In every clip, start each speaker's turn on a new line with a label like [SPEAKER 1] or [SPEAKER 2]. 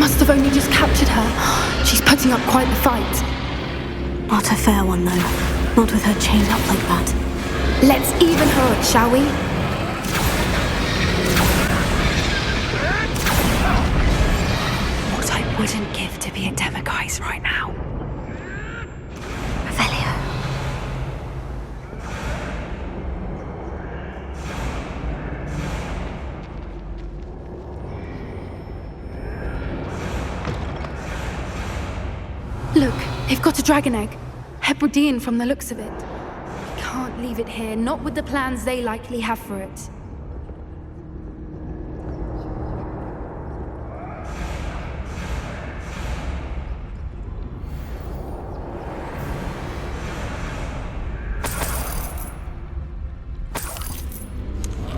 [SPEAKER 1] must have only just captured her. She's putting up quite the fight.
[SPEAKER 2] Not a fair one, though. Not with her chained up like that.
[SPEAKER 1] Let's even her up, shall we? What I wouldn't give to be a demiguise right now.
[SPEAKER 2] Revelio.
[SPEAKER 1] Look, they've got a dragon egg. Hebridean from the looks of it. We can't leave it here, not with the plans they likely have for it.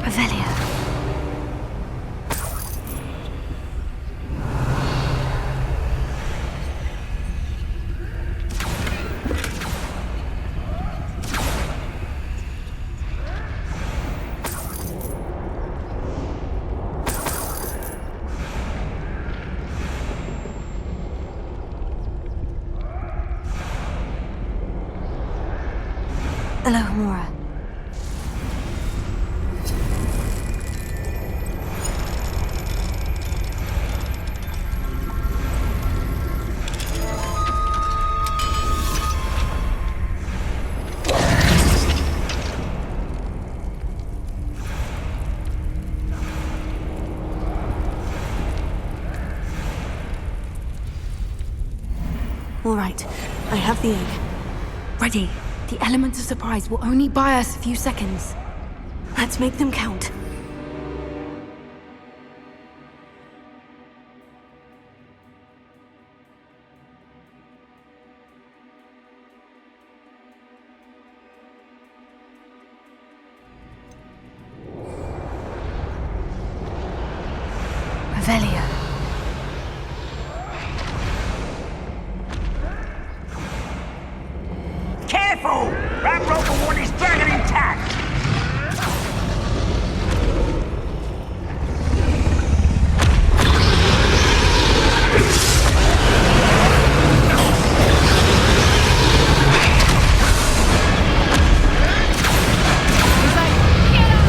[SPEAKER 2] Revelio. Alohomora. All right, I have the egg.
[SPEAKER 1] Ready. The element of surprise will only buy us a few seconds.
[SPEAKER 2] Let's make them count. Revelio.
[SPEAKER 3] Careful! That rope will want his dragon intact!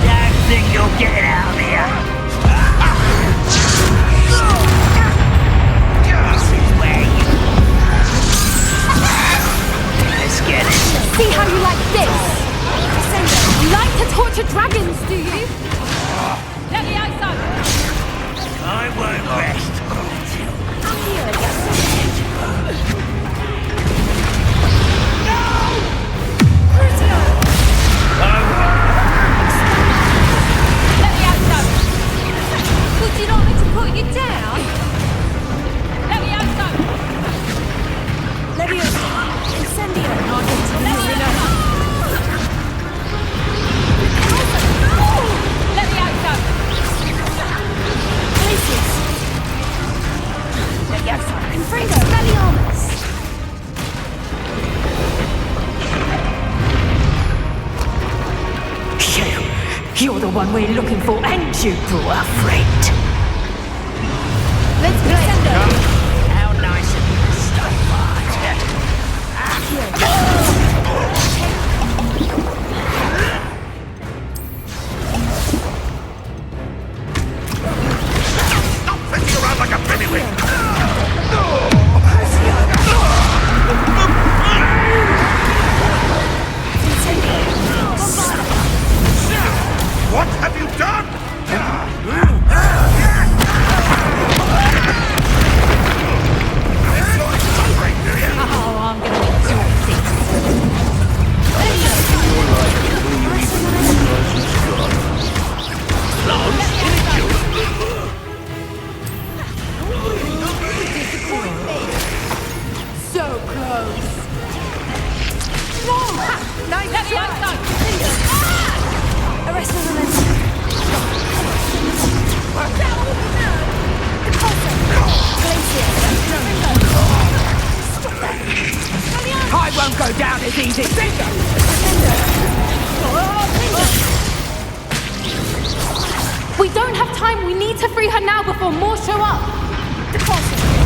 [SPEAKER 3] Don't think you'll get it out of here! This is where you... Let's get it.
[SPEAKER 1] See how you like this? You like to torture dragons, do you?
[SPEAKER 3] I won't rest until...
[SPEAKER 4] Would you like me to put you down?
[SPEAKER 2] Leviosa. Incendio. Not until you Glacius. Confringo. Expelliarmus.
[SPEAKER 4] You're the one we're looking for, and you brought our friend.
[SPEAKER 1] Let's play.
[SPEAKER 3] How nice of you to stop by. Stop fishing around like a pennywig! What have you done?
[SPEAKER 4] Oh, I'm gonna enjoy this.
[SPEAKER 1] So close.
[SPEAKER 4] Nice try.
[SPEAKER 2] Arrest the momentum.
[SPEAKER 4] I won't go down as easy.
[SPEAKER 1] We don't have time. We need to free her now before more show up.
[SPEAKER 2] Deposit.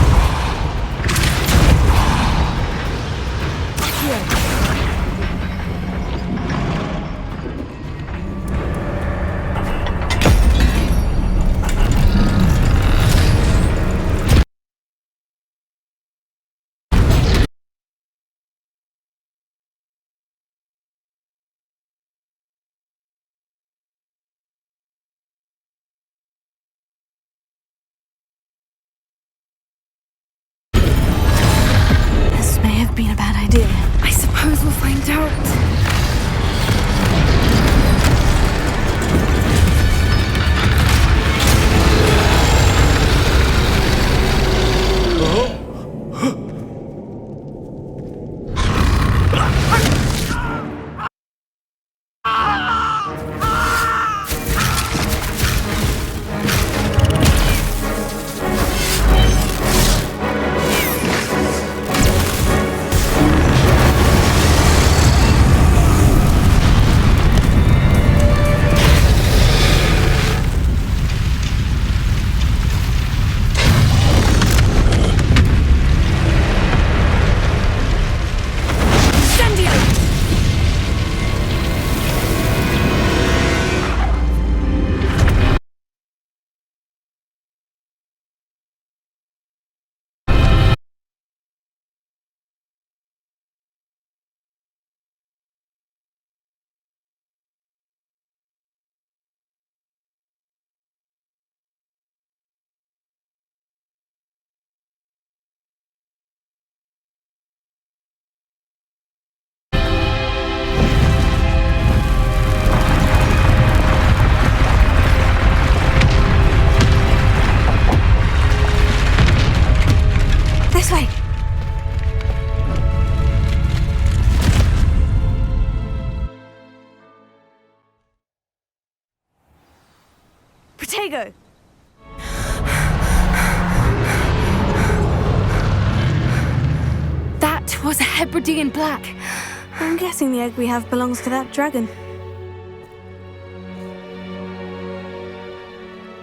[SPEAKER 1] was a Hebridean black.
[SPEAKER 2] I'm guessing the egg we have belongs to that dragon.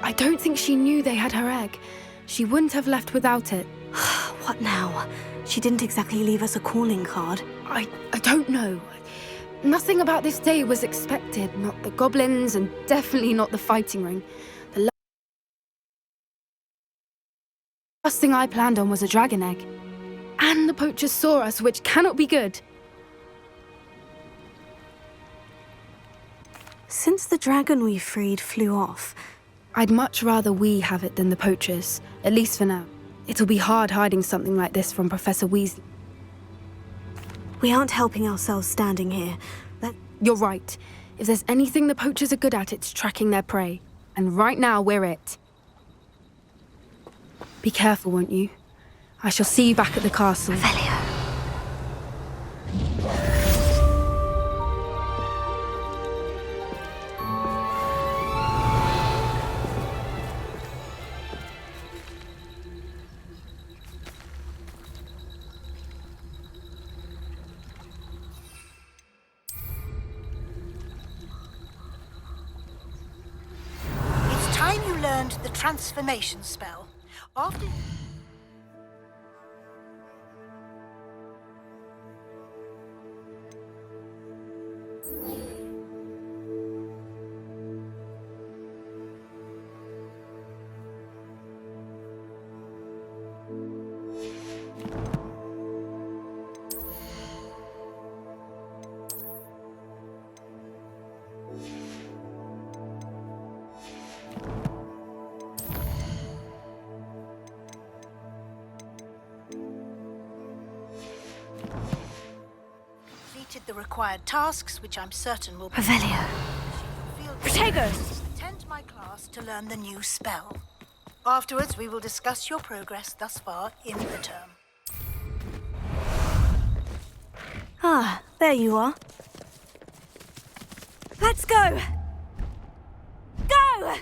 [SPEAKER 1] I don't think she knew they had her egg. She wouldn't have left without it.
[SPEAKER 2] What now? She didn't exactly leave us a calling card.
[SPEAKER 1] I don't know. Nothing about this day was expected. Not the goblins, and definitely not the fighting ring. The last thing I planned on was a dragon egg. And the poachers saw us, which cannot be good.
[SPEAKER 2] Since the dragon we freed flew off,
[SPEAKER 1] I'd much rather we have it than the poachers, at least for now. It'll be hard hiding something like this from Professor Weasley.
[SPEAKER 2] we aren't helping ourselves standing here.
[SPEAKER 1] You're right. If there's anything the poachers are good at, it's tracking their prey. And right now, we're it. Be careful, won't you? I shall see you back at the castle.
[SPEAKER 2] Revelio.
[SPEAKER 5] It's time you learned the transformation spell. After... completed the required tasks, which I'm certain will...
[SPEAKER 2] Revelio.
[SPEAKER 5] Protegos! Attend my class to learn the new spell. Afterwards, we will discuss your progress thus far in the term.
[SPEAKER 2] Ah, there you are. Let's go! Go!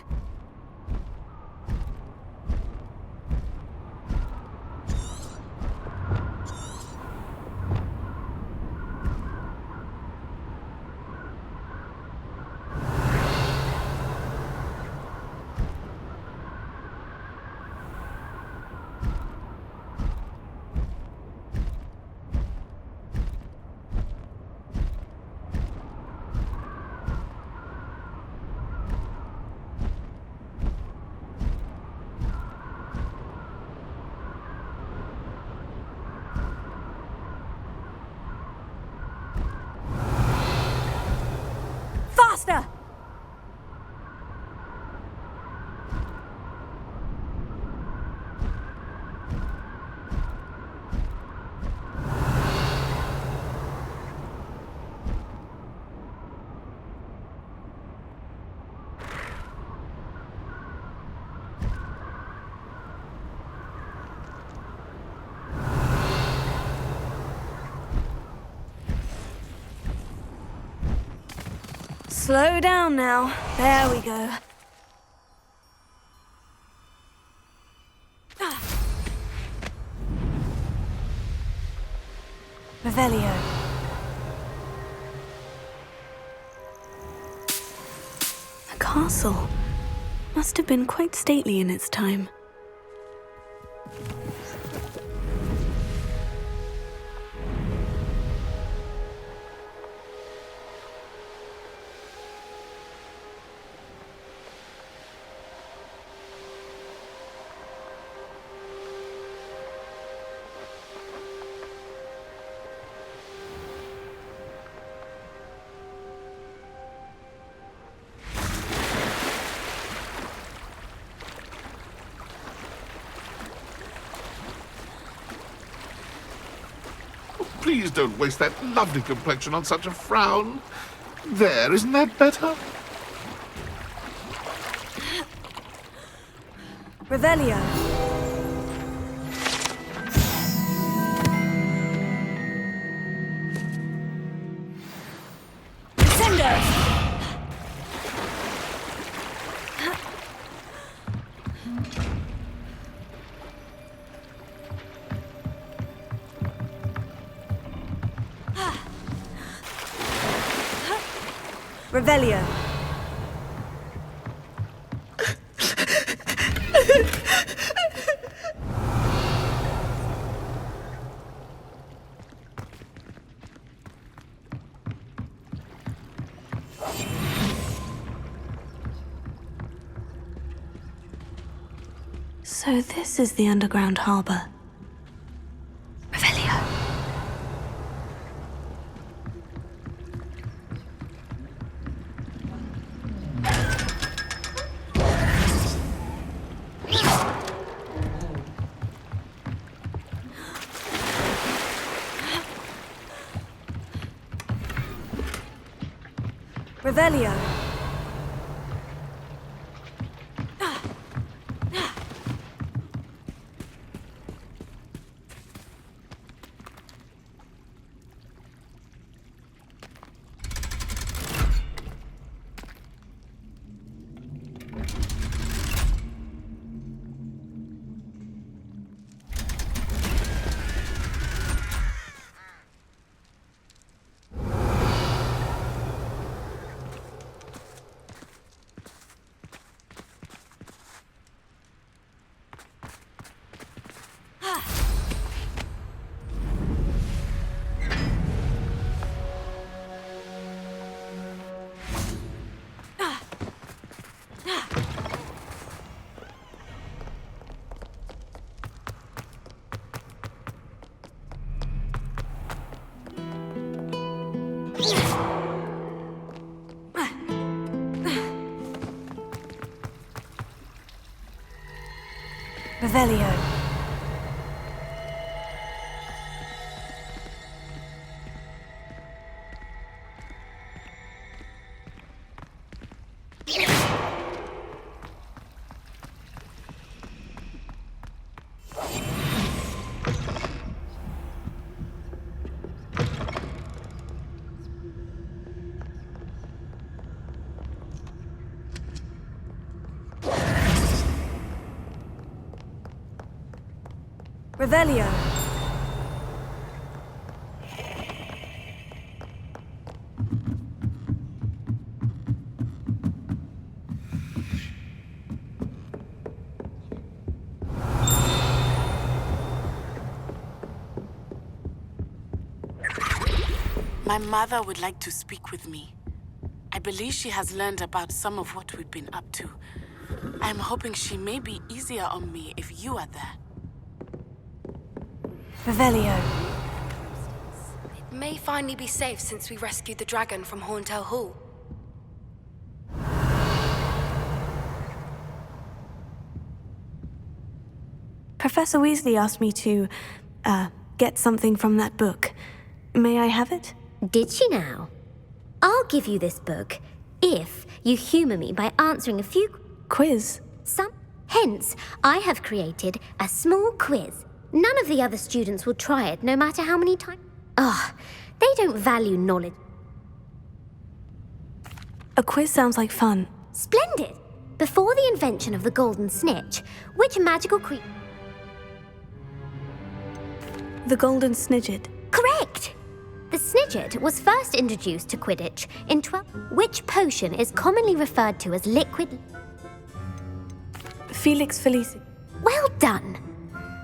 [SPEAKER 2] Faster! Slow down now. There we go. Revelio. The castle must have been quite stately in its time.
[SPEAKER 6] Please don't waste that lovely complexion on such a frown. There, isn't that better?
[SPEAKER 2] Revelio. Descendo! Revelio. So this is the underground harbor. Revelio. Revelio. Revelio. Revelio.
[SPEAKER 7] My mother would like to speak with me. I believe she has learned about some of what we've been up to. I'm hoping she may be easier on me if you are there.
[SPEAKER 2] Revelio.
[SPEAKER 1] It may finally be safe since we rescued the dragon from Horntail Hall.
[SPEAKER 2] Professor Weasley asked me to, get something from that book. May I have it?
[SPEAKER 8] Did she now? I'll give you this book if you humor me by answering a few
[SPEAKER 2] Quiz.
[SPEAKER 8] Hence, I have created a small quiz. None of the other students will try it, no matter how many times. They don't value knowledge.
[SPEAKER 2] A quiz sounds like fun.
[SPEAKER 8] Splendid! Before the invention of the golden snitch, which magical creature?
[SPEAKER 2] The Golden Snidget.
[SPEAKER 8] Correct! The snidget was first introduced to Quidditch in which potion is commonly referred to as liquid.
[SPEAKER 2] Felix Felicis.
[SPEAKER 8] Well done!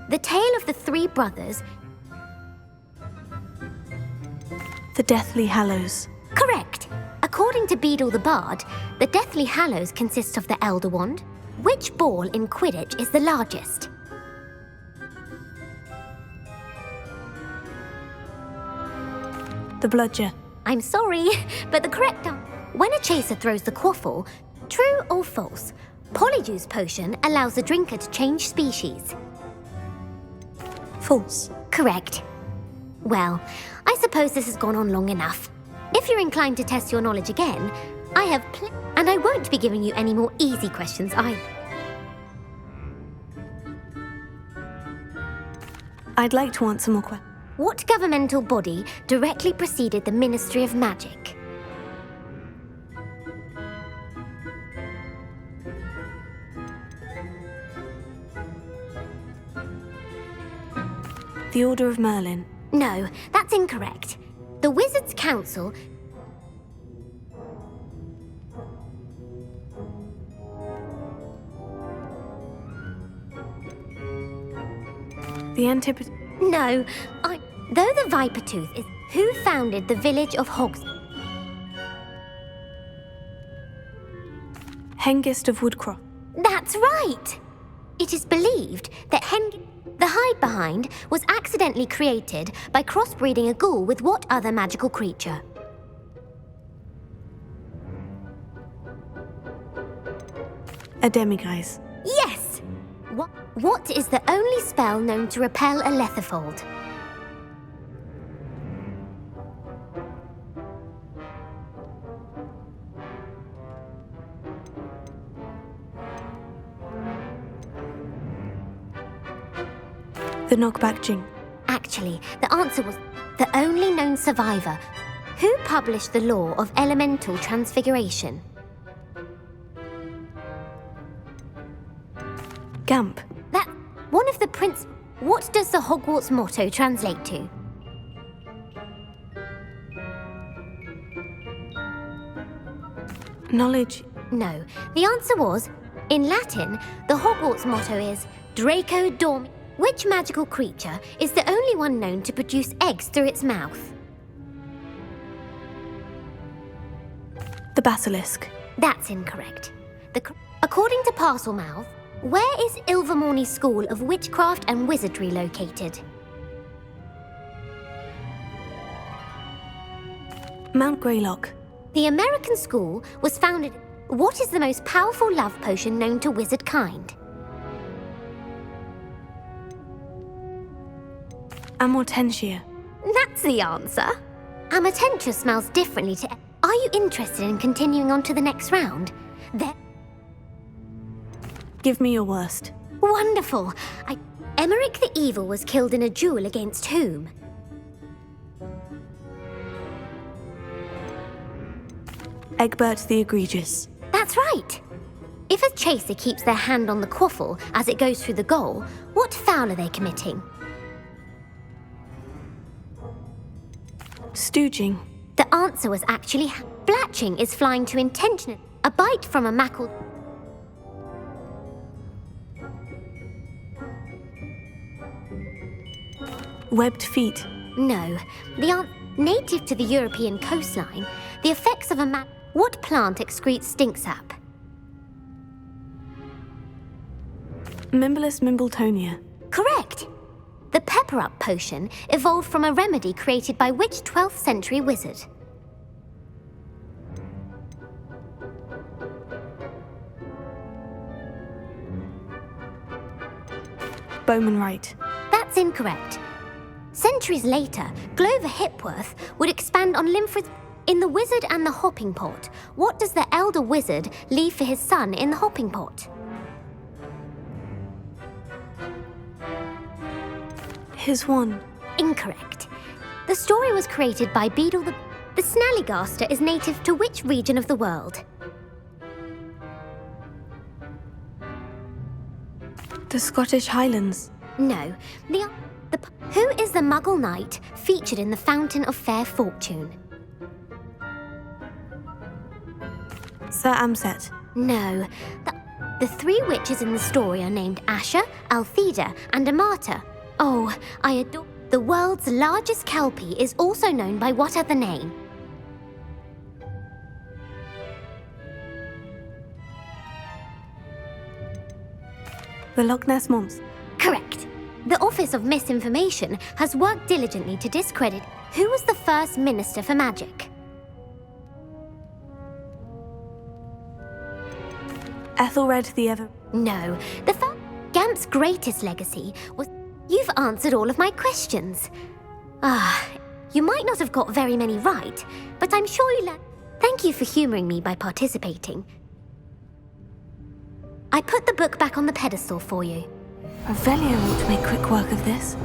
[SPEAKER 8] The tale of the three brothers.
[SPEAKER 2] The Deathly Hallows.
[SPEAKER 8] Correct! According to Beedle the Bard, the Deathly Hallows consists of the Elder Wand. Which ball in Quidditch is the largest?
[SPEAKER 2] The Bludger.
[SPEAKER 8] I'm sorry, but the correct answer. When a chaser throws the quaffle, true or false, Polyjuice potion allows the drinker to change species.
[SPEAKER 2] False.
[SPEAKER 8] Correct. Well, I suppose this has gone on long enough. If you're inclined to test your knowledge again, I have and I won't be giving you any more easy questions either.
[SPEAKER 2] I'd like to answer more questions.
[SPEAKER 8] What governmental body directly preceded the Ministry of Magic?
[SPEAKER 2] The Order of Merlin.
[SPEAKER 8] No, that's incorrect. The Wizards' Council...
[SPEAKER 2] The antipode...
[SPEAKER 8] No, though the Viper Tooth is who founded the village of Hogs.
[SPEAKER 2] Hengist of Woodcroft.
[SPEAKER 8] That's right! It is believed that the hide behind was accidentally created by crossbreeding a ghoul with what other magical creature?
[SPEAKER 2] A demiguise.
[SPEAKER 8] Yes! What is the only spell known to repel a letherfold?
[SPEAKER 2] The knockback jing.
[SPEAKER 8] Actually, the answer was the only known survivor. Who published the law of elemental transfiguration?
[SPEAKER 2] Gamp.
[SPEAKER 8] That one of the prince. What does the Hogwarts motto translate to?
[SPEAKER 2] Knowledge.
[SPEAKER 8] No. The answer was, in Latin, the Hogwarts motto is Draco Dormi. Which magical creature is the only one known to produce eggs through its mouth?
[SPEAKER 2] The basilisk.
[SPEAKER 8] That's incorrect. According to Parselmouth, where is Ilvermorny's School of Witchcraft and Wizardry located?
[SPEAKER 2] Mount Greylock.
[SPEAKER 8] The American school was founded. What is the most powerful love potion known to wizard kind?
[SPEAKER 2] Amortentia.
[SPEAKER 8] That's the answer. Amatentia smells differently to... Are you interested in continuing on to the next round?
[SPEAKER 2] Give me your worst.
[SPEAKER 8] Wonderful. Emmerich the Evil was killed in a duel against whom?
[SPEAKER 2] Egbert the Egregious.
[SPEAKER 8] That's right. If a chaser keeps their hand on the quaffle as it goes through the goal, what foul are they committing?
[SPEAKER 2] Stooging.
[SPEAKER 8] The answer was actually blatching is flying to intention. A bite from a mackle.
[SPEAKER 2] Webbed feet.
[SPEAKER 8] No. Native to the European coastline, the effects of a What plant excretes stink sap?
[SPEAKER 2] Mimblus Mimbletonia.
[SPEAKER 8] Correct. The pepper-up potion evolved from a remedy created by which 12th century wizard?
[SPEAKER 2] Bowman Wright.
[SPEAKER 8] That's incorrect. Centuries later, Glover Hipworth would expand on Limfred's. In The Wizard and the Hopping Pot, what does the elder wizard leave for his son in the hopping pot?
[SPEAKER 2] His wand.
[SPEAKER 8] Incorrect. The story was created by Beadle the... The Snallygaster is native to which region of the world?
[SPEAKER 2] The Scottish Highlands.
[SPEAKER 8] No. Who is the Muggle knight featured in the Fountain of Fair Fortune?
[SPEAKER 2] Sir Amset.
[SPEAKER 8] No. The three witches in the story are named Asher, Altheda, and Amata. Oh, I adore... The world's largest kelpie is also known by what other name?
[SPEAKER 2] The Loch Ness Monster.
[SPEAKER 8] Correct. The Office of Misinformation has worked diligently to discredit who was the first Minister for Magic.
[SPEAKER 2] Ethelred the Ever...
[SPEAKER 8] No. Gamp's greatest legacy was... You've answered all of my questions. You might not have got very many right, but I'm sure you learned. Thank you for humouring me by participating. I put the book back on the pedestal for you.
[SPEAKER 2] Revelio ought to make quick work of this.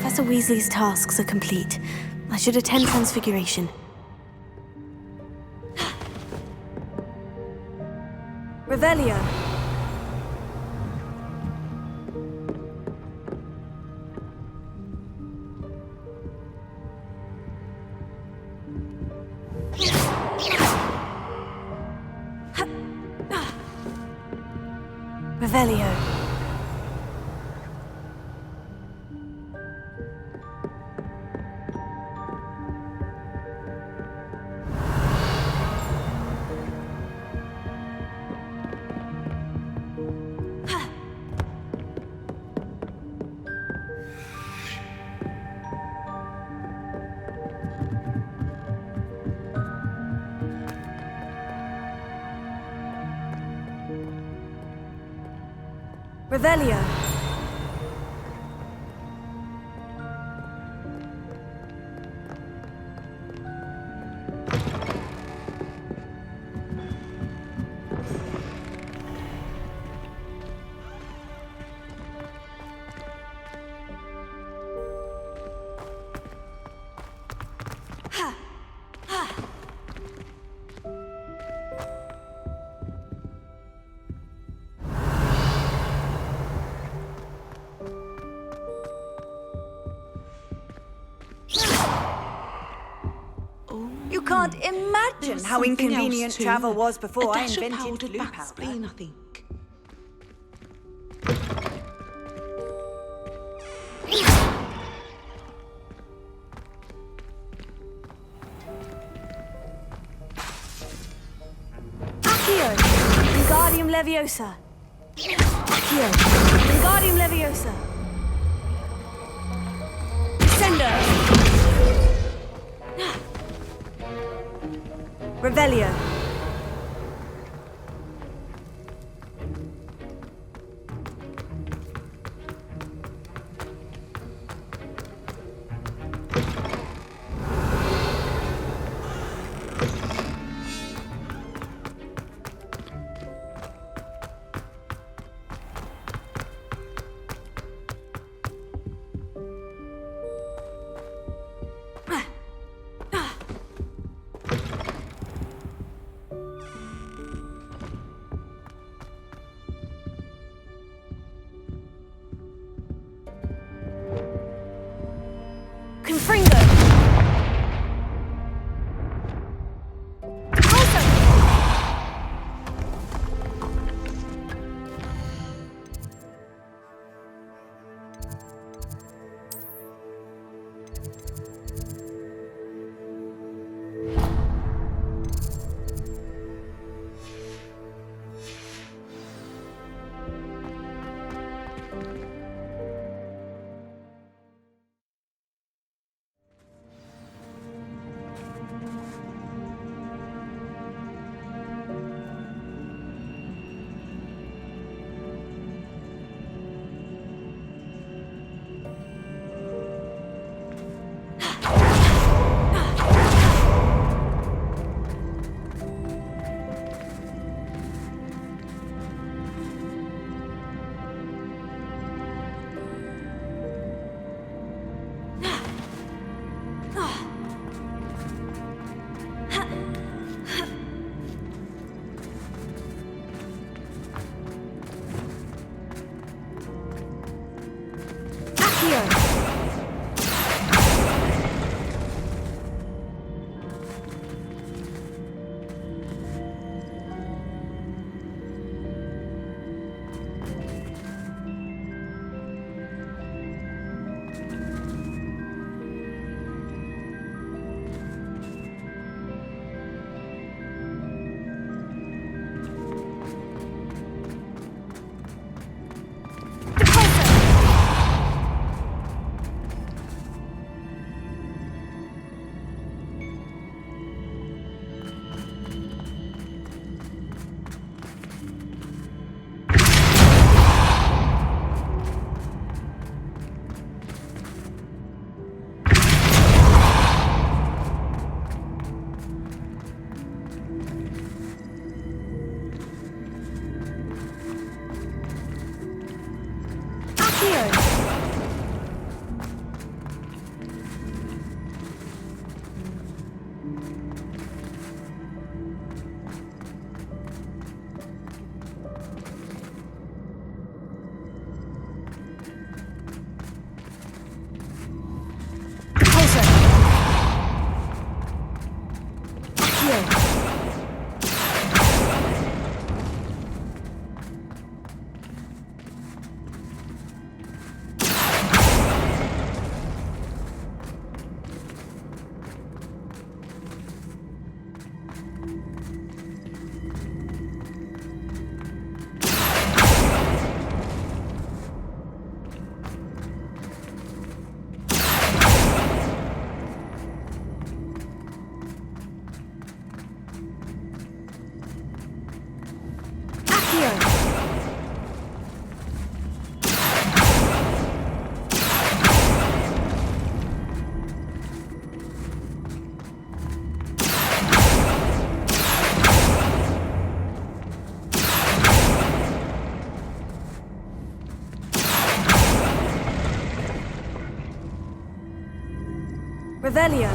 [SPEAKER 2] Professor Weasley's tasks are complete. I should attend Transfiguration. Revelio. Revelio. Revelio.
[SPEAKER 9] You can't imagine how inconvenient travel was before I invented blue powder.
[SPEAKER 10] I think.
[SPEAKER 2] Accio. Wingardium Leviosa. Accio. Wingardium Leviosa. Descendo. Revelio. Confringo. Revelio.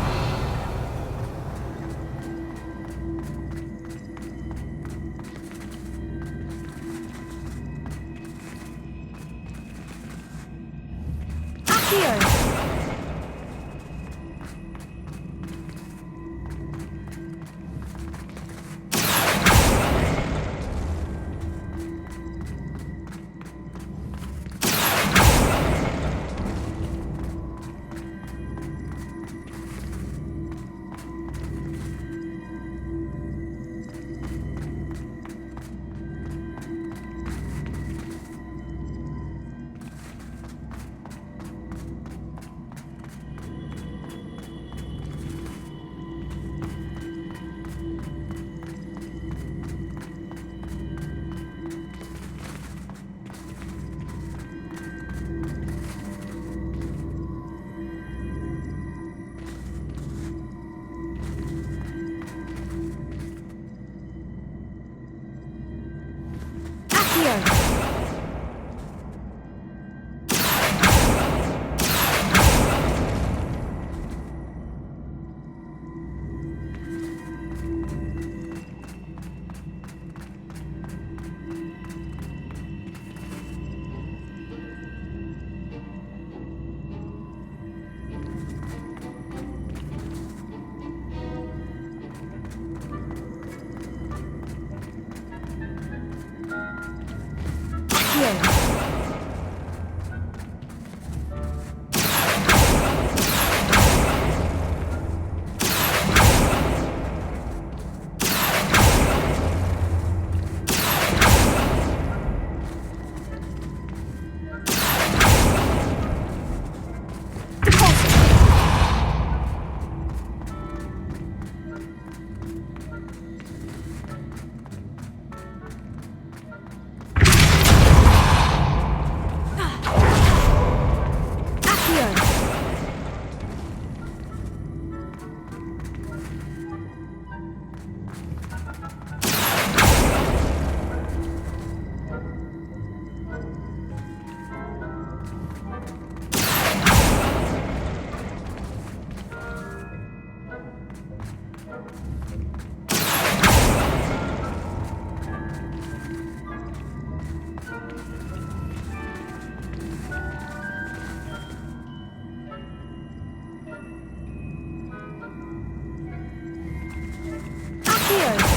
[SPEAKER 2] Accio.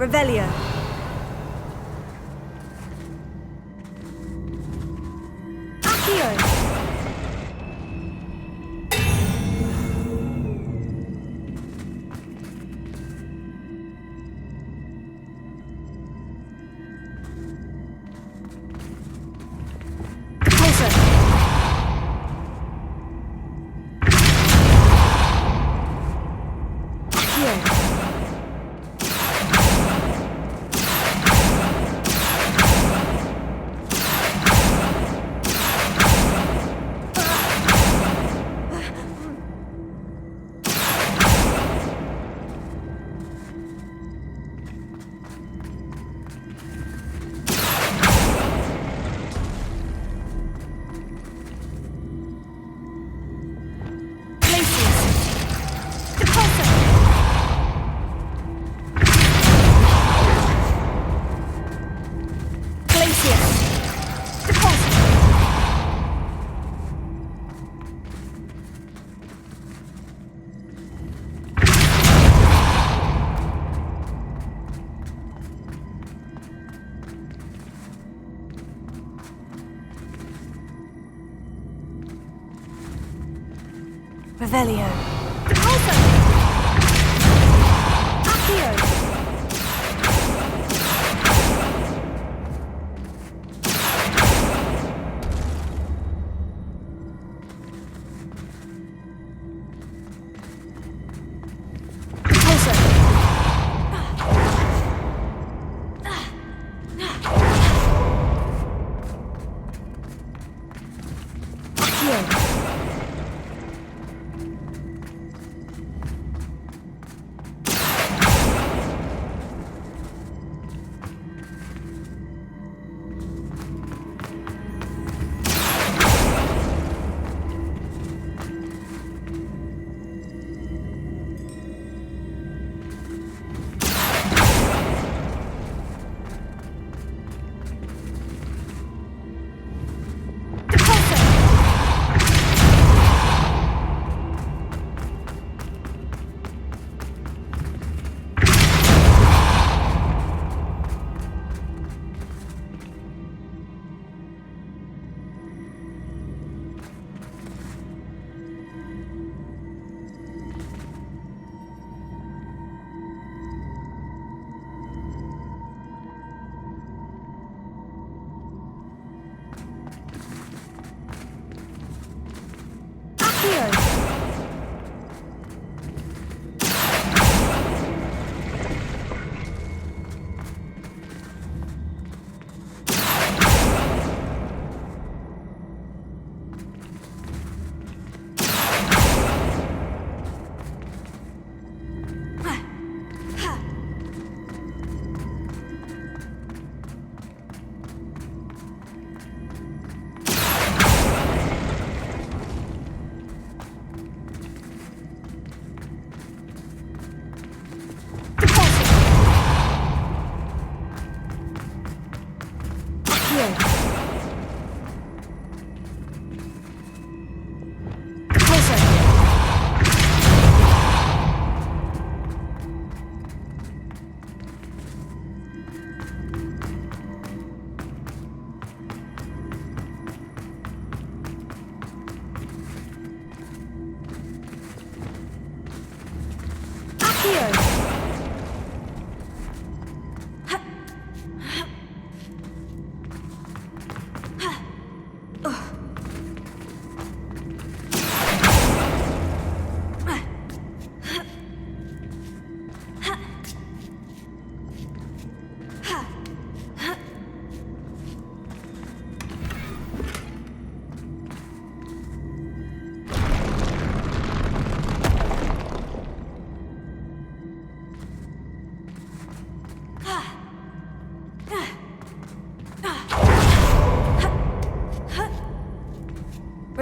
[SPEAKER 2] Revelio. Accio. Revelio.
[SPEAKER 9] Accio.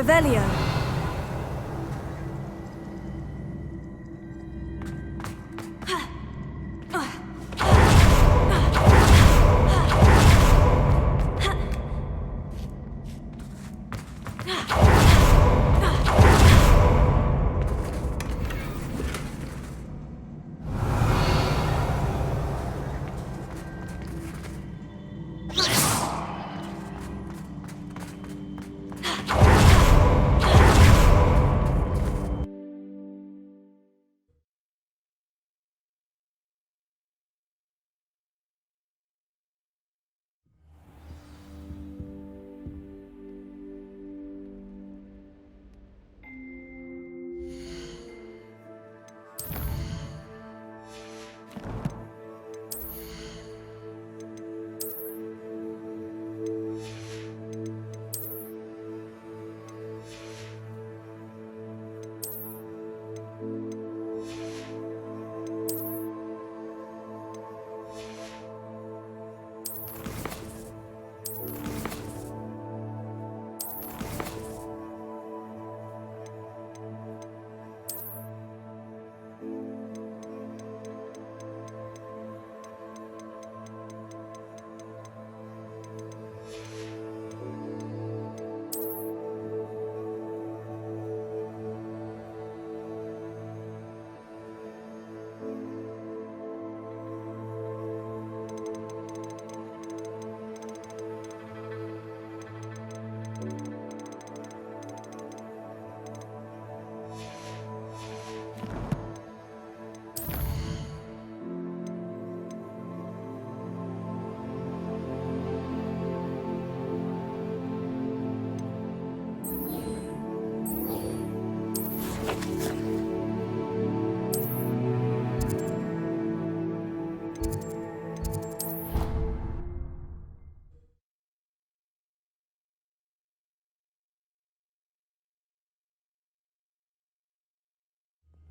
[SPEAKER 2] Revelio.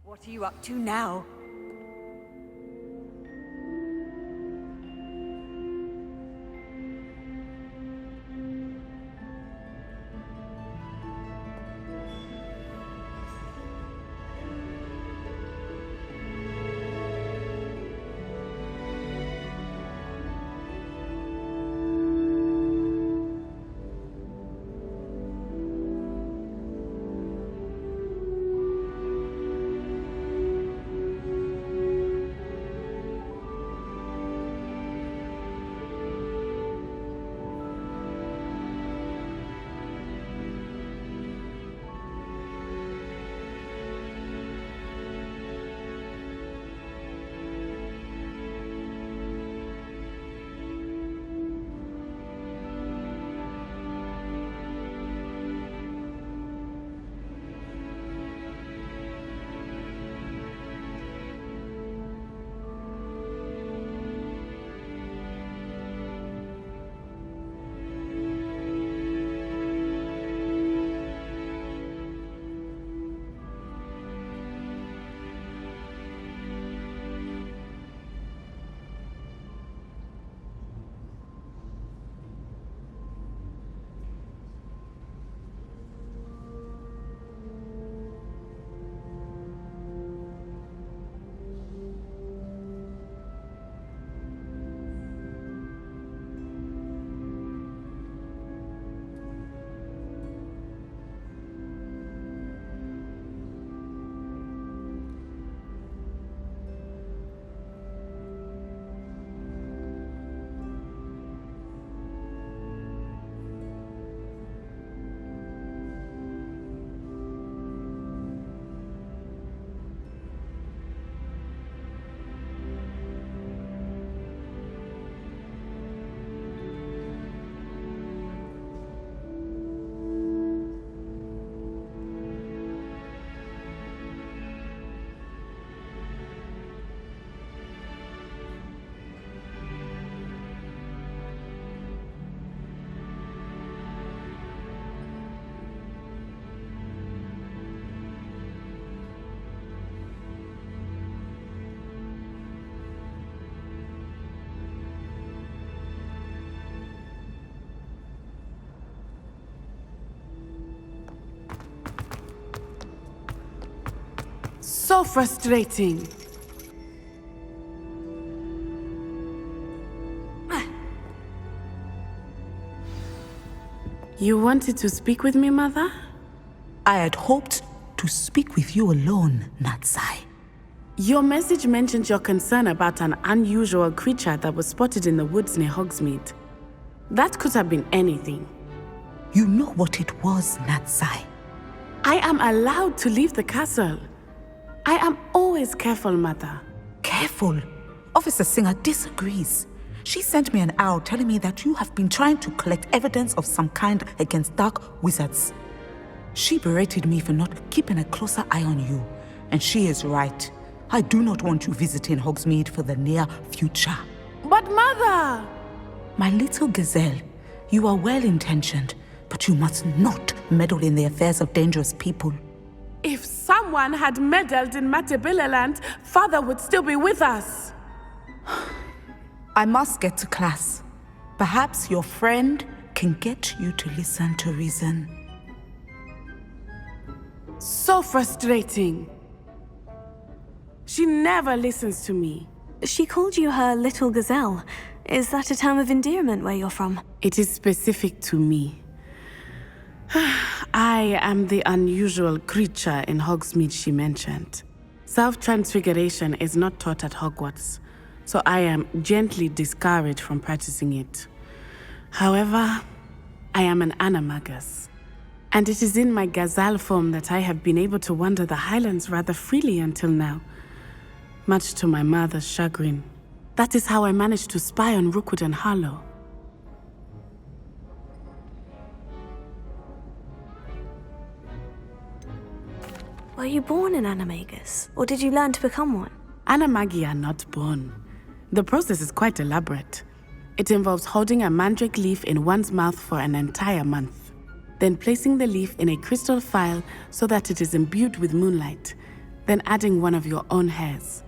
[SPEAKER 9] What are you up to now?
[SPEAKER 7] So frustrating. You wanted to speak with me, Mother?
[SPEAKER 10] I had hoped to speak with you alone, Natsai.
[SPEAKER 7] Your message mentioned your concern about an unusual creature that was spotted in the woods near Hogsmeade. That could have been anything.
[SPEAKER 10] You know what it was, Natsai.
[SPEAKER 7] I am allowed to leave the castle. I am always careful, Mother.
[SPEAKER 10] Careful? Officer Singer disagrees. She sent me an owl telling me that you have been trying to collect evidence of some kind against dark wizards. She berated me for not keeping a closer eye on you, and she is right. I do not want you visiting Hogsmeade for the near future.
[SPEAKER 7] But Mother!
[SPEAKER 10] My little gazelle, you are well-intentioned, but you must not meddle in the affairs of dangerous people.
[SPEAKER 7] If someone had meddled in Matabeleland, Father would still be with us.
[SPEAKER 10] I must get to class. Perhaps your friend can get you to listen to reason.
[SPEAKER 7] So frustrating. She never listens to me.
[SPEAKER 2] She called you her little gazelle. Is that a term of endearment where you're from?
[SPEAKER 7] It is specific to me. I am the unusual creature in Hogsmeade she mentioned. Self-transfiguration is not taught at Hogwarts, so I am gently discouraged from practicing it. However, I am an animagus, and it is in my gazelle form that I have been able to wander the Highlands rather freely until now, much to my mother's chagrin. That is how I managed to spy on Rookwood and Harlow.
[SPEAKER 2] Were you born an animagus, or did you learn to become one?
[SPEAKER 7] Animagi are not born. The process is quite elaborate. It involves holding a mandrake leaf in one's mouth for an entire month, then placing the leaf in a crystal phial so that it is imbued with moonlight, then adding one of your own hairs.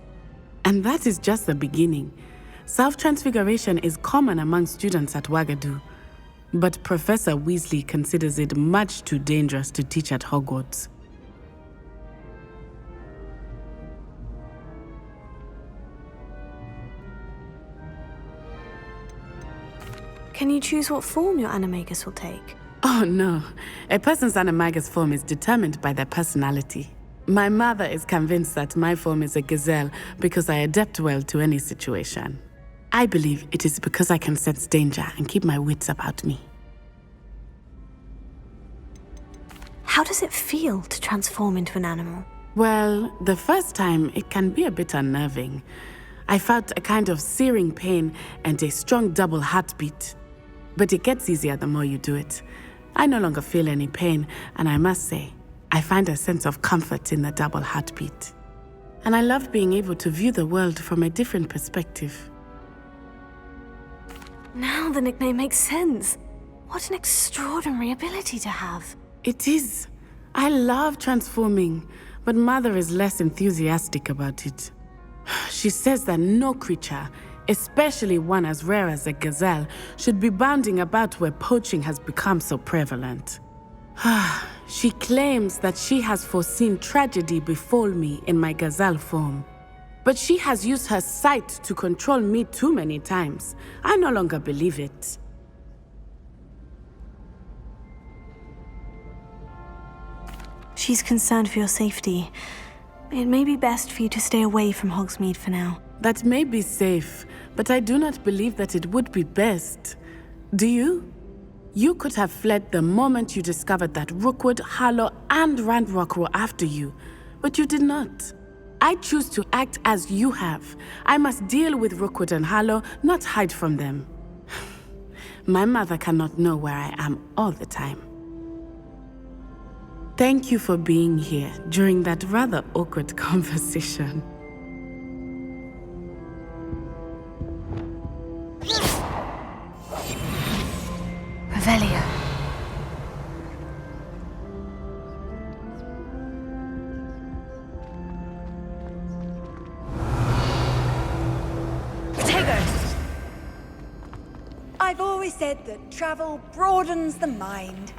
[SPEAKER 7] And that is just the beginning. Self-transfiguration is common among students at Wagadu, but Professor Weasley considers it much too dangerous to teach at Hogwarts.
[SPEAKER 2] Can you choose what form your animagus will take?
[SPEAKER 7] Oh no, a person's animagus form is determined by their personality. My mother is convinced that my form is a gazelle because I adapt well to any situation. I believe it is because I can sense danger and keep my wits about me.
[SPEAKER 2] How does it feel to transform into an animal?
[SPEAKER 7] Well, the first time it can be a bit unnerving. I felt a kind of searing pain and a strong double heartbeat. But it gets easier the more you do it. I no longer feel any pain, and I must say, I find a sense of comfort in the double heartbeat. And I love being able to view the world from a different perspective.
[SPEAKER 2] Now the nickname makes sense. What an extraordinary ability to have.
[SPEAKER 7] It is. I love transforming, but Mother is less enthusiastic about it. She says that no creature, especially one as rare as a gazelle, should be bounding about where poaching has become so prevalent. She claims that she has foreseen tragedy befall me in my gazelle form. But she has used her sight to control me too many times. I no longer believe it.
[SPEAKER 2] She's concerned for your safety. It may be best for you to stay away from Hogsmeade for now.
[SPEAKER 7] That may be safe, but I do not believe that it would be best. Do you? You could have fled the moment you discovered that Rookwood, Harlow, and Ranrock were after you, but you did not. I choose to act as you have. I must deal with Rookwood and Harlow, not hide from them. My mother cannot know where I am all the time. Thank you for being here during that rather awkward conversation.
[SPEAKER 2] Revelio.
[SPEAKER 9] Potatoes! I've always said that travel broadens the mind.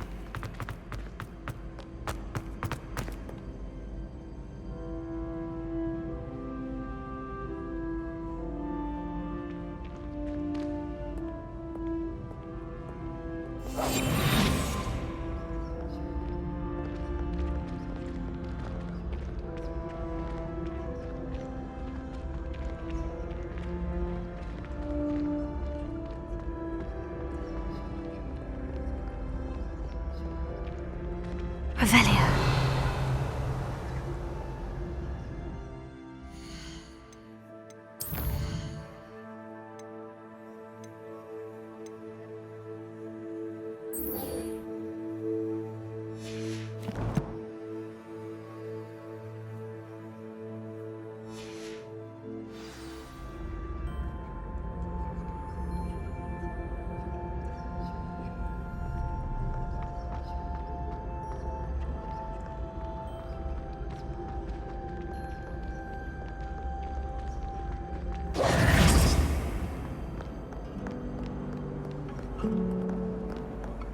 [SPEAKER 2] Revelio.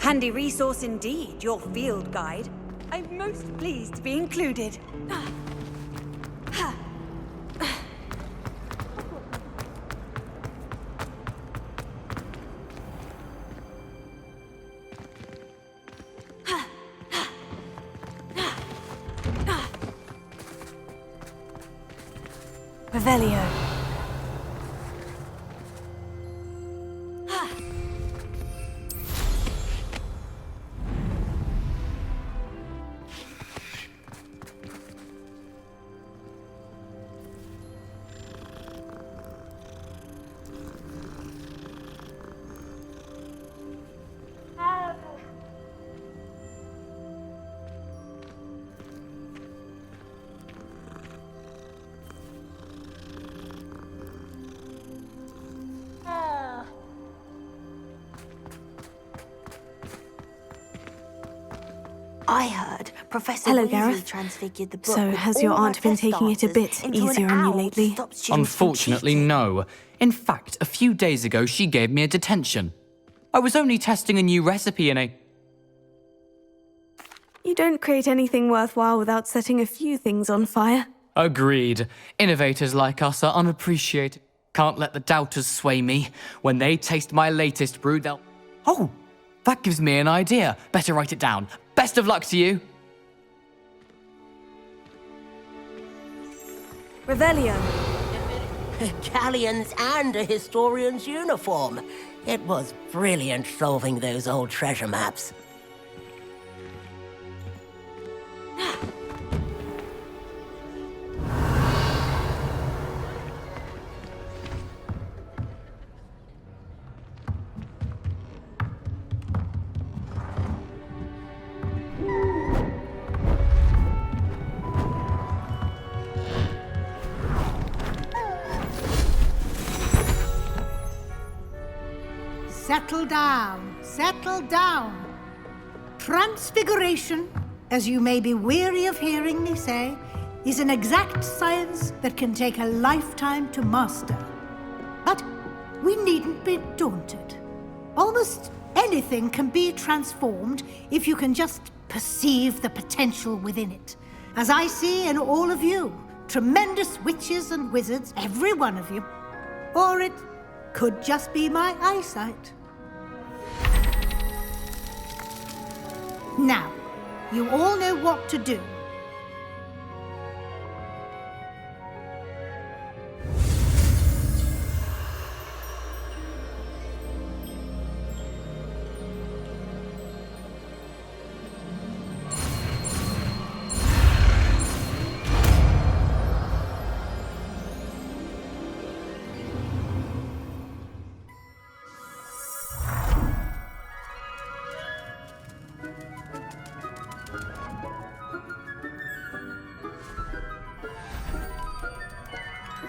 [SPEAKER 9] Handy resource indeed, your field guide. I'm most pleased to be included.
[SPEAKER 2] Revelio.
[SPEAKER 9] I heard
[SPEAKER 11] Professor
[SPEAKER 2] Hello,
[SPEAKER 11] Weasley
[SPEAKER 2] Gareth.
[SPEAKER 11] transfigured the book.
[SPEAKER 2] So,
[SPEAKER 11] with
[SPEAKER 2] has your
[SPEAKER 11] all
[SPEAKER 2] aunt
[SPEAKER 11] her
[SPEAKER 2] been
[SPEAKER 11] test
[SPEAKER 2] taking it a
[SPEAKER 11] answers
[SPEAKER 2] bit
[SPEAKER 11] into an
[SPEAKER 2] easier on you
[SPEAKER 11] owl to
[SPEAKER 2] lately?
[SPEAKER 11] stop students from
[SPEAKER 12] Unfortunately,
[SPEAKER 11] cheating.
[SPEAKER 12] no. In fact, a few days ago, she gave me a detention. I was only testing a new recipe in a...
[SPEAKER 2] You don't create anything worthwhile without setting a few things on fire.
[SPEAKER 12] Agreed. Innovators like us are unappreciated. Can't let the doubters sway me. When they taste my latest brew, they'll... Oh, that gives me an idea. Better write it down. Best of luck to you.
[SPEAKER 2] Revelio.
[SPEAKER 13] Galleons and a historian's uniform. It was brilliant solving those old treasure maps.
[SPEAKER 5] Settle down, settle down. Transfiguration, as you may be weary of hearing me say, is an exact science that can take a lifetime to master. But we needn't be daunted. Almost anything can be transformed if you can just perceive the potential within it. As I see in all of you, tremendous witches and wizards, every one of you. Or it could just be my eyesight. Now, you all know what to do.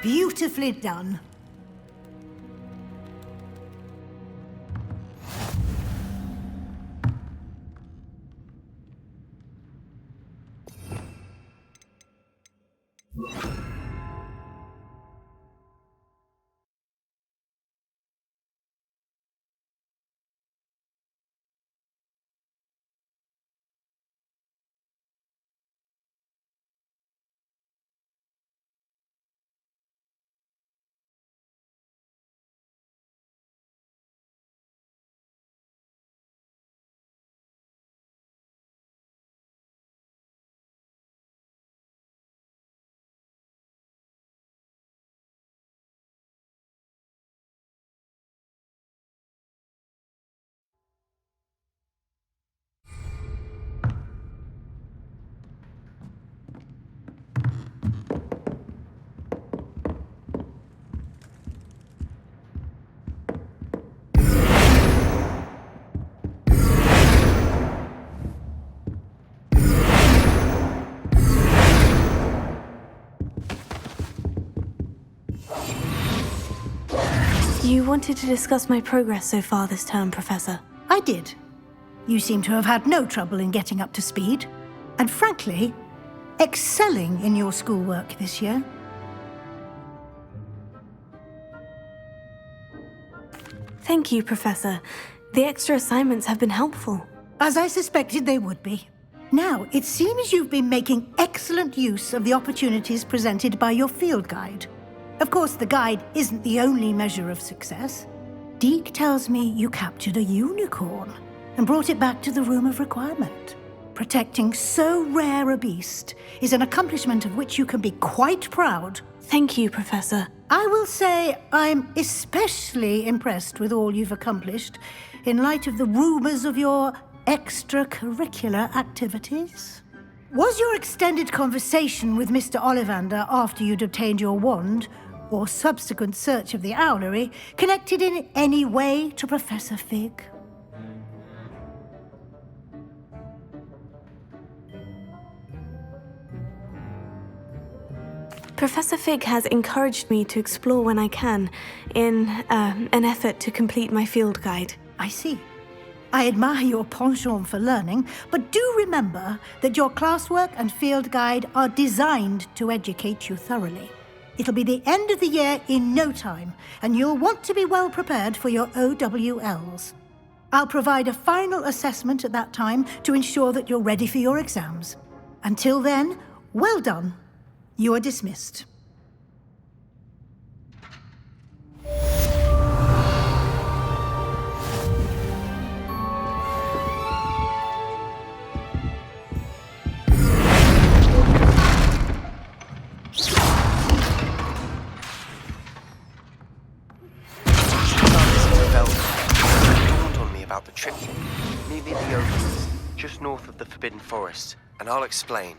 [SPEAKER 5] Beautifully done.
[SPEAKER 2] You wanted to discuss my progress so far this term, Professor.
[SPEAKER 5] I did. You seem to have had no trouble in getting up to speed. And frankly, excelling in your schoolwork this year.
[SPEAKER 2] Thank you, Professor. The extra assignments have been helpful.
[SPEAKER 5] As I suspected they would be. Now, it seems you've been making excellent use of the opportunities presented by your field guide. Of course, the guide isn't the only measure of success. Deke tells me you captured a unicorn and brought it back to the Room of Requirement. Protecting so rare a beast is an accomplishment of which you can be quite proud.
[SPEAKER 2] Thank you, Professor.
[SPEAKER 5] I will say I'm especially impressed with all you've accomplished in light of the rumors of your extracurricular activities. Was your extended conversation with Mr. Ollivander after you'd obtained your wand, or subsequent search of the owlery, connected in any way to Professor Fig?
[SPEAKER 2] Professor Fig has encouraged me to explore when I can, in an effort to complete my field guide.
[SPEAKER 5] I see. I admire your penchant for learning, but do remember that your classwork and field guide are designed to educate you thoroughly. It'll be the end of the year in no time, and you'll want to be well prepared for your OWLs. I'll provide a final assessment at that time to ensure that you're ready for your exams. Until then, well done. You are dismissed.
[SPEAKER 11] About the trip. Meet me at the Oasis, just north of the Forbidden Forest, and I'll explain.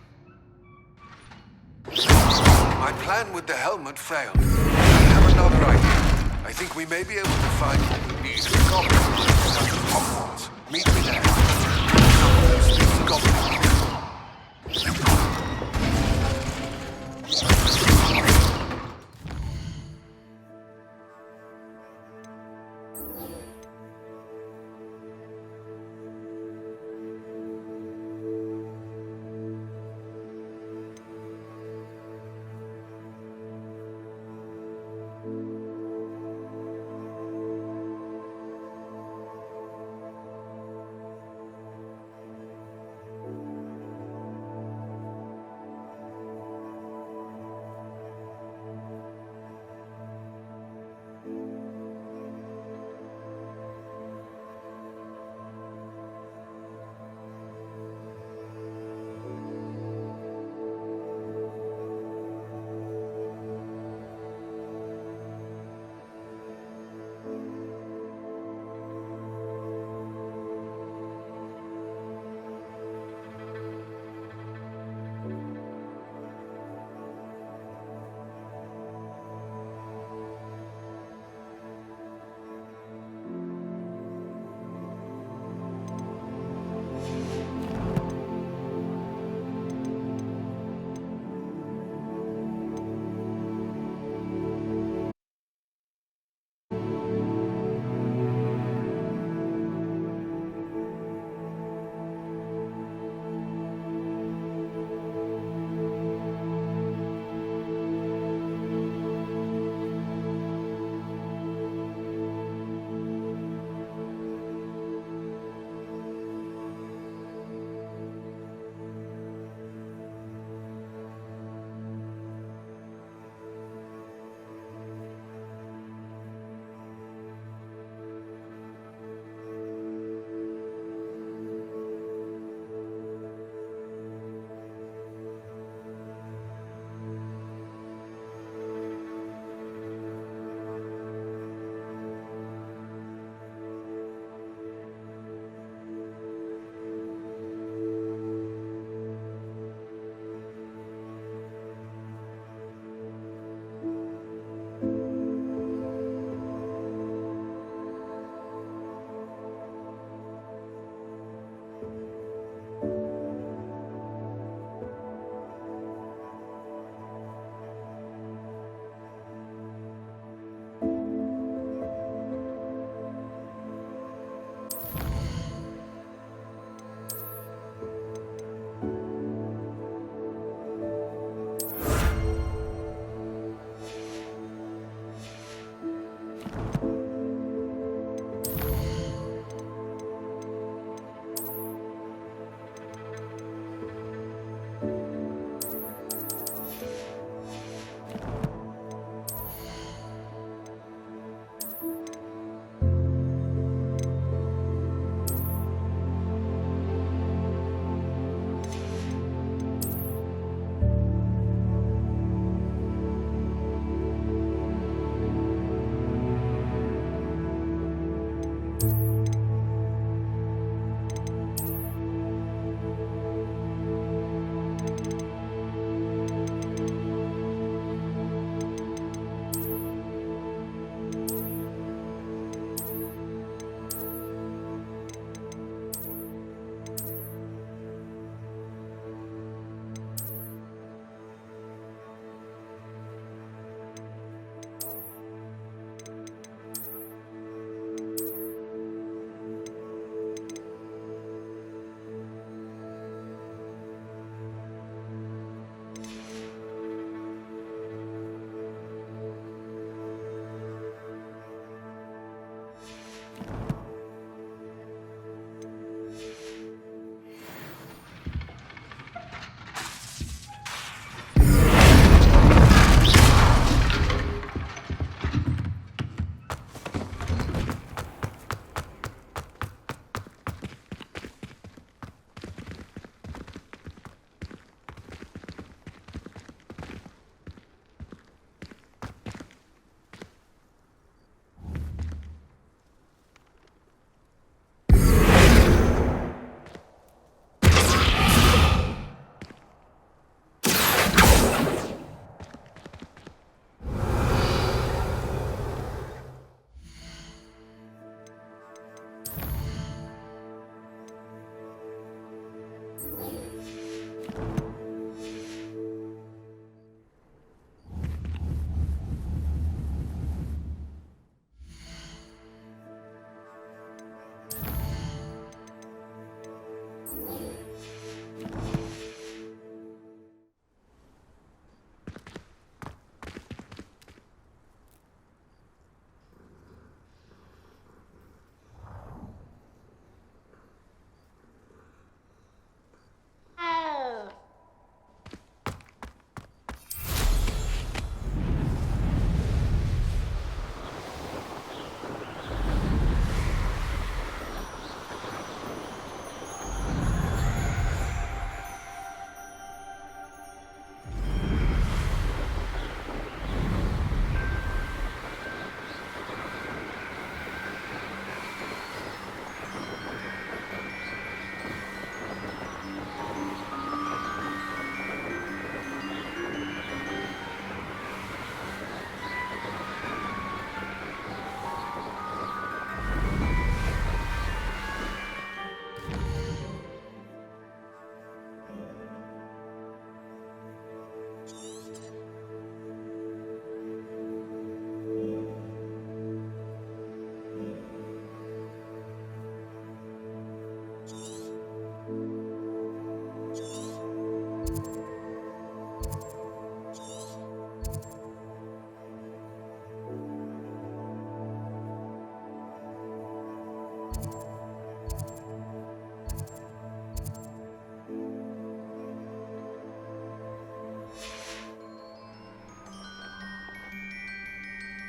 [SPEAKER 14] My plan with the helmet failed. I have another idea. I think we may be able to find what we need in Goblin, such as Hogwarts. Meet me there. Someone who speaks Goblin.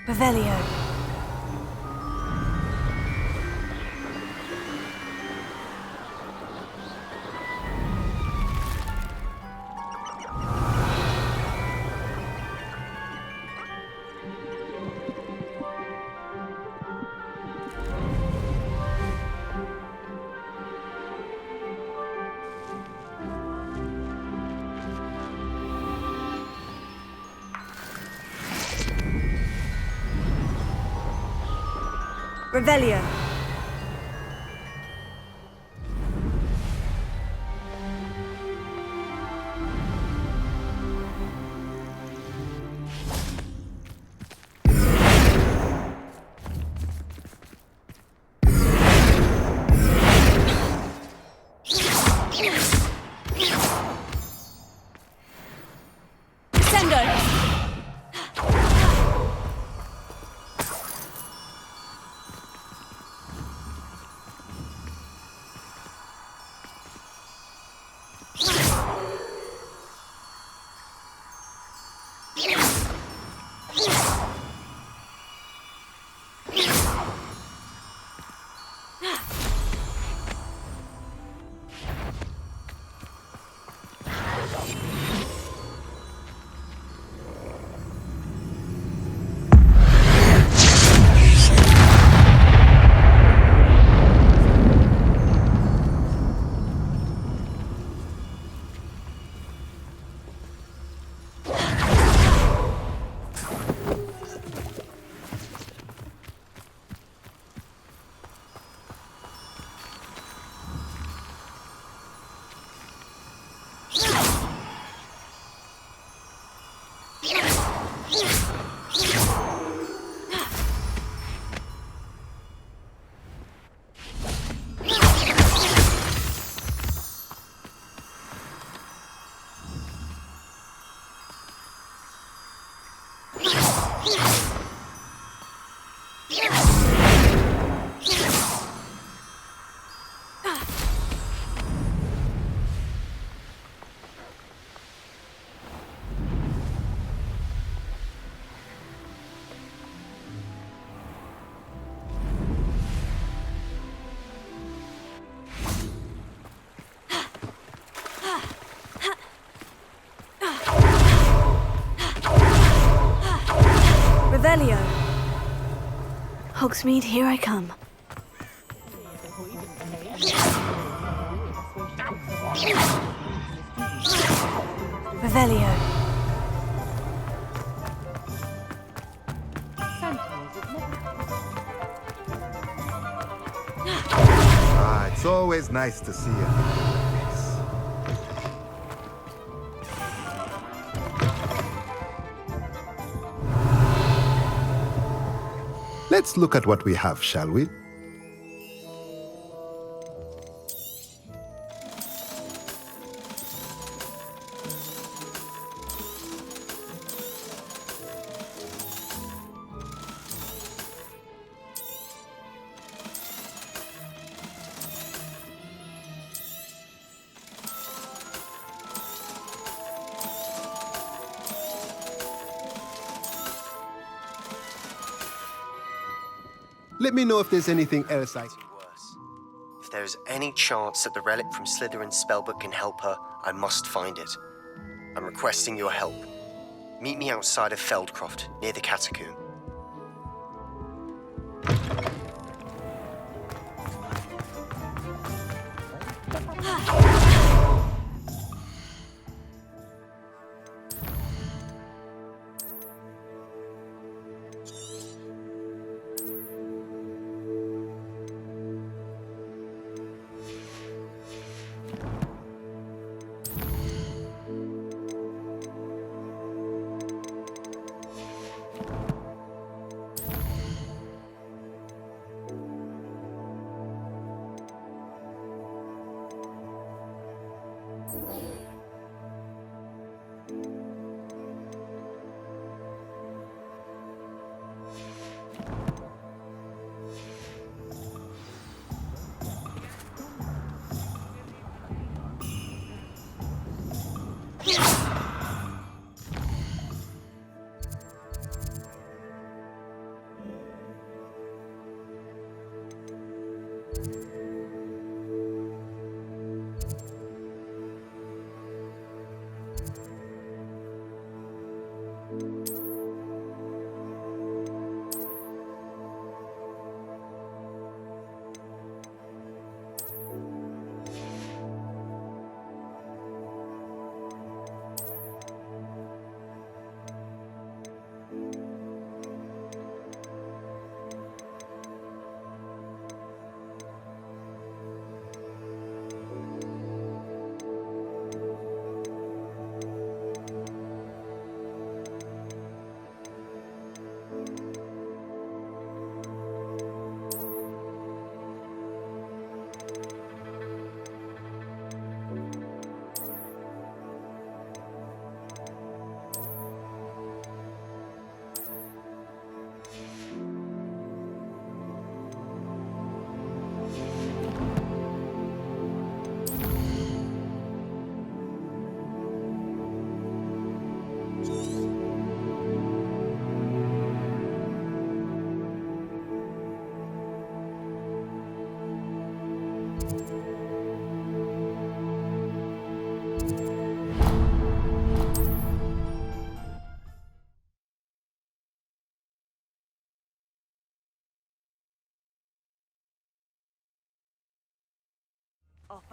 [SPEAKER 2] Revelio. Revelio. Revelio. Hogsmeade, here I come. Revelio.
[SPEAKER 15] It's always nice to see you. Let's look at what we have, shall we? Let me know if there's anything else I...
[SPEAKER 11] Worse. If there is any chance that the relic from Slytherin's spellbook can help her, I must find it. I'm requesting your help. Meet me outside of Feldcroft, near the Catacomb.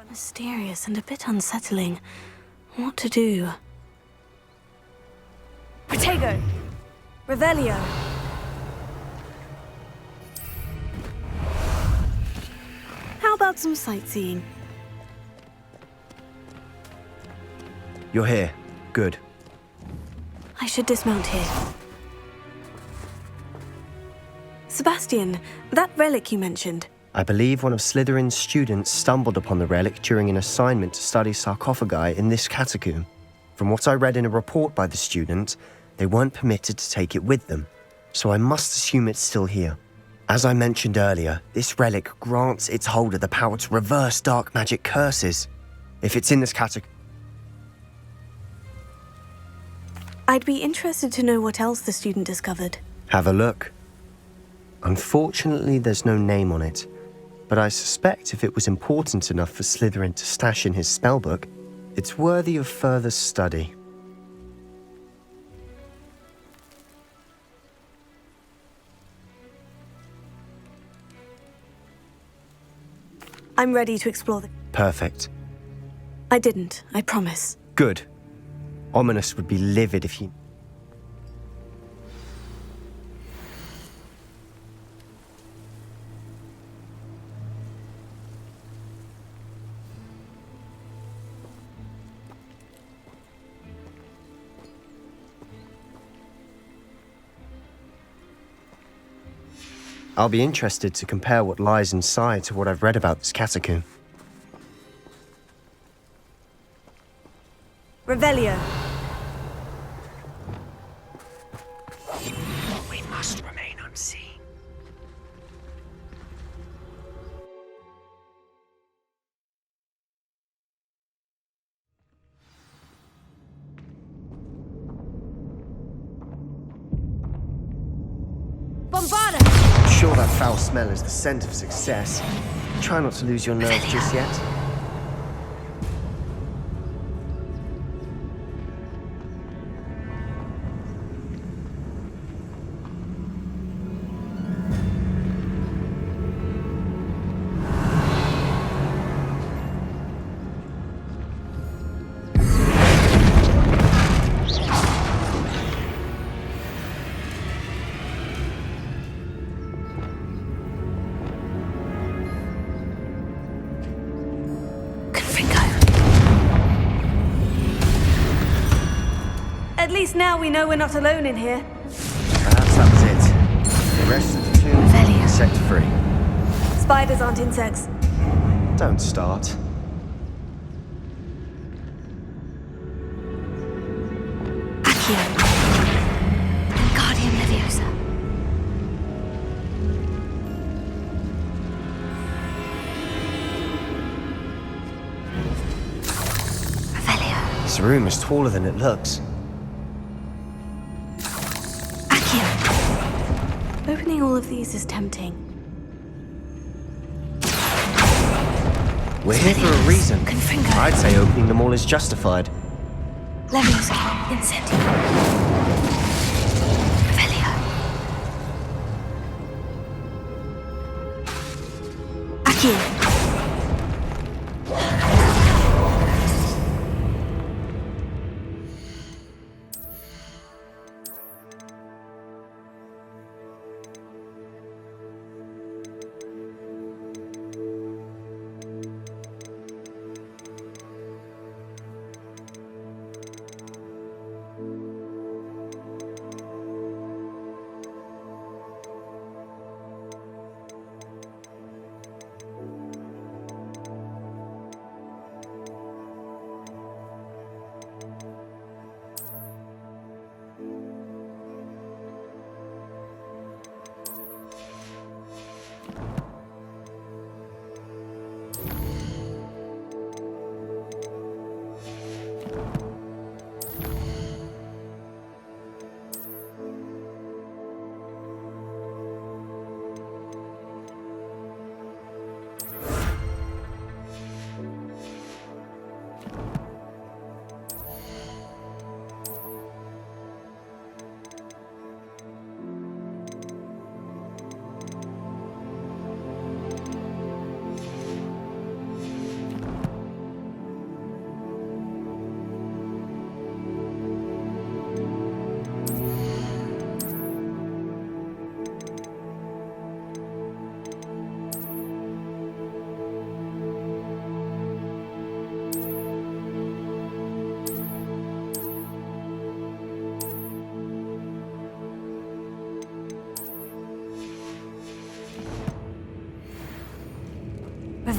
[SPEAKER 2] Mysterious and a bit unsettling. What to do?
[SPEAKER 16] Protego! Revelio!
[SPEAKER 2] How about some sightseeing?
[SPEAKER 11] You're here. Good.
[SPEAKER 2] I should dismount here. Sebastian, that relic you mentioned.
[SPEAKER 11] I believe one of Slytherin's students stumbled upon the relic during an assignment to study sarcophagi in this catacomb. From what I read in a report by the student, they weren't permitted to take it with them, so I must assume it's still here. As I mentioned earlier, this relic grants its holder the power to reverse dark magic curses. If it's in this catacomb...
[SPEAKER 2] I'd be interested to know what else the student discovered.
[SPEAKER 11] Have a look. Unfortunately, there's no name on it, but I suspect if it was important enough for Slytherin to stash in his spellbook, it's worthy of further study.
[SPEAKER 2] I'm ready to explore the...
[SPEAKER 11] Perfect.
[SPEAKER 2] I didn't, I promise.
[SPEAKER 11] Good. Ominous would be livid if he... I'll be interested to compare what lies inside to what I've read about this catacomb.
[SPEAKER 16] Revelio.
[SPEAKER 3] We must remain unseen.
[SPEAKER 16] Bombarda!
[SPEAKER 11] I'm sure that foul smell is the scent of success. Try not to lose your nerve just yet.
[SPEAKER 16] At least now we know we're not alone in here.
[SPEAKER 11] Perhaps that was it. The rest of the tomb is insect-free.
[SPEAKER 16] Spiders aren't insects.
[SPEAKER 11] Don't start.
[SPEAKER 2] Guardian Leviosa.
[SPEAKER 11] This room is taller than it looks.
[SPEAKER 2] Opening all of these is tempting.
[SPEAKER 11] We're here for a reason. I'd say opening them all is justified.
[SPEAKER 2] Leviosa. Incendio. Revelio. Accio.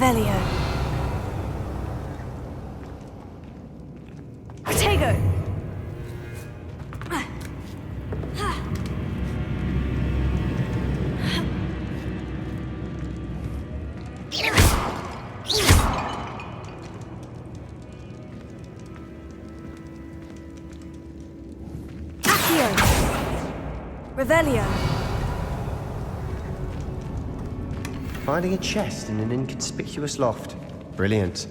[SPEAKER 2] Revelio. Protego. Revelio.
[SPEAKER 11] Finding a chest in an inconspicuous loft. Brilliant.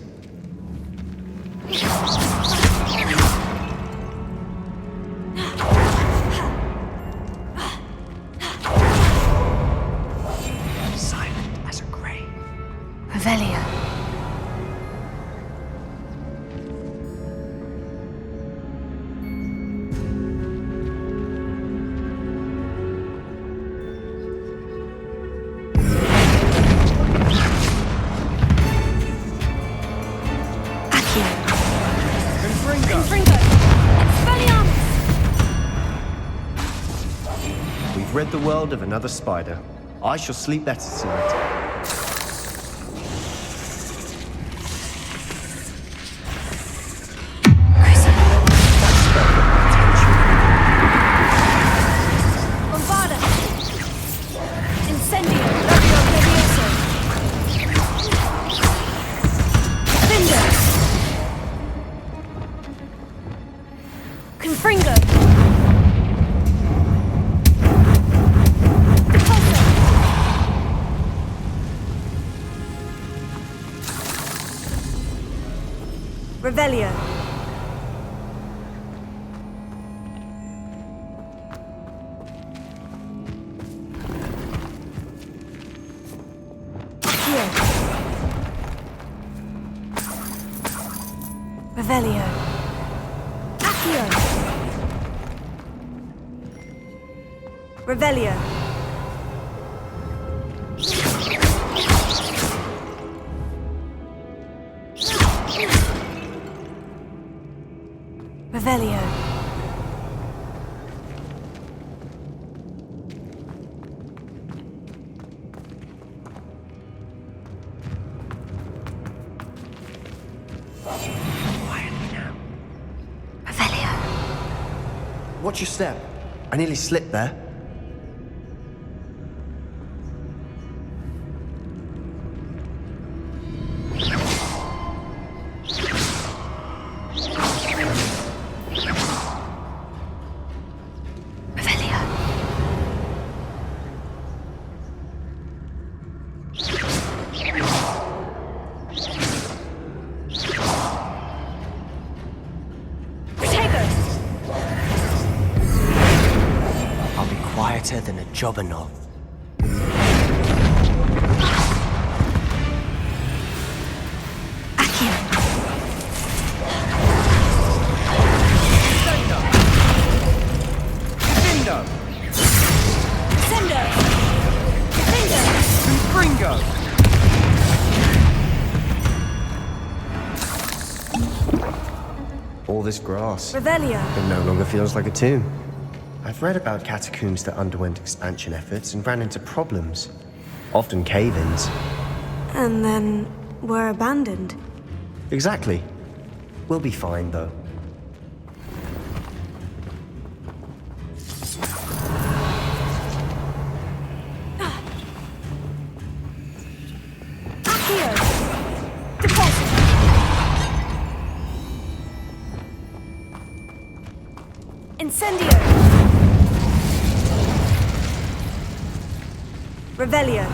[SPEAKER 4] Silent as a grave.
[SPEAKER 2] Revelio.
[SPEAKER 11] We've rid the world of another spider. I shall sleep better tonight.
[SPEAKER 2] Revelio. Revelio. Accio. Revelio. Revelio.
[SPEAKER 11] Watch your step. I nearly slipped there. Quieter than a jobberknoll. All this grass.
[SPEAKER 2] Revelio.
[SPEAKER 11] It no longer feels like a tomb. I've read about catacombs that underwent expansion efforts and ran into problems. Often cave-ins.
[SPEAKER 2] And then were abandoned.
[SPEAKER 11] Exactly. We'll be fine, though.
[SPEAKER 2] Incendio. Revelio.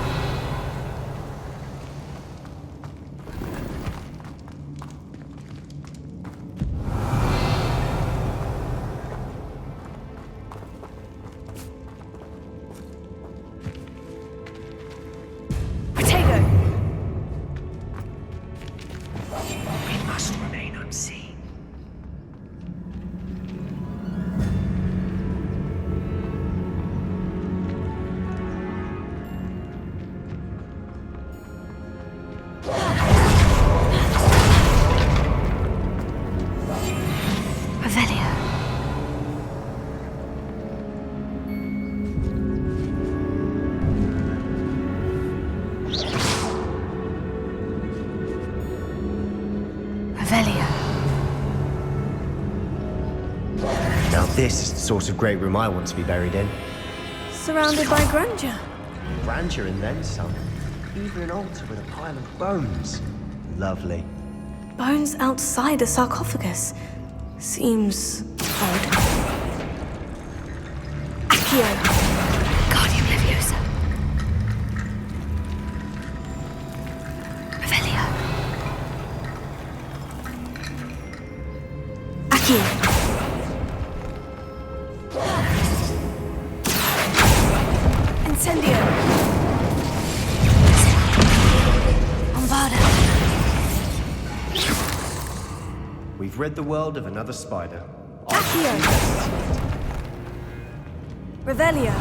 [SPEAKER 2] Protego.
[SPEAKER 4] We must remain unseen.
[SPEAKER 11] This is the sort of great room I want to be buried in.
[SPEAKER 2] Surrounded by grandeur.
[SPEAKER 11] Grandeur and then some. Even an altar with a pile of bones. Lovely.
[SPEAKER 2] Bones outside a sarcophagus. Seems odd. Accio. Guardian Leviosa. Revelio. Accio. Incendio. Bombada.
[SPEAKER 11] We've rid the world of another spider.
[SPEAKER 2] Accio. Revelio.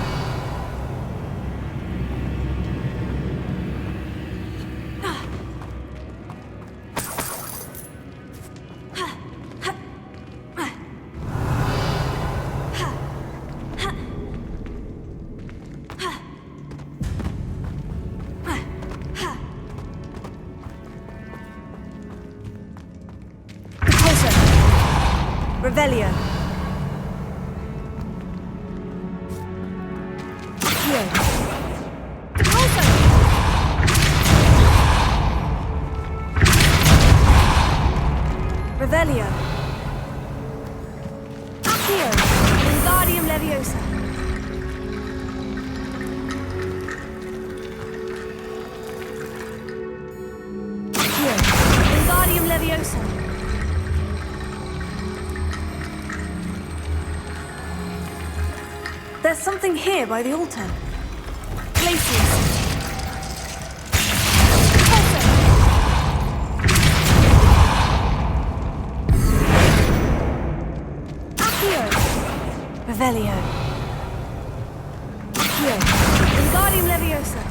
[SPEAKER 2] Revelio. Accio. Repulsor. Revelio. Accio. Wingardium Leviosa. Accio. Wingardium Leviosa. There's something here by the altar. Glacius. Accio. Revelio. Accio. Wingardium Leviosa.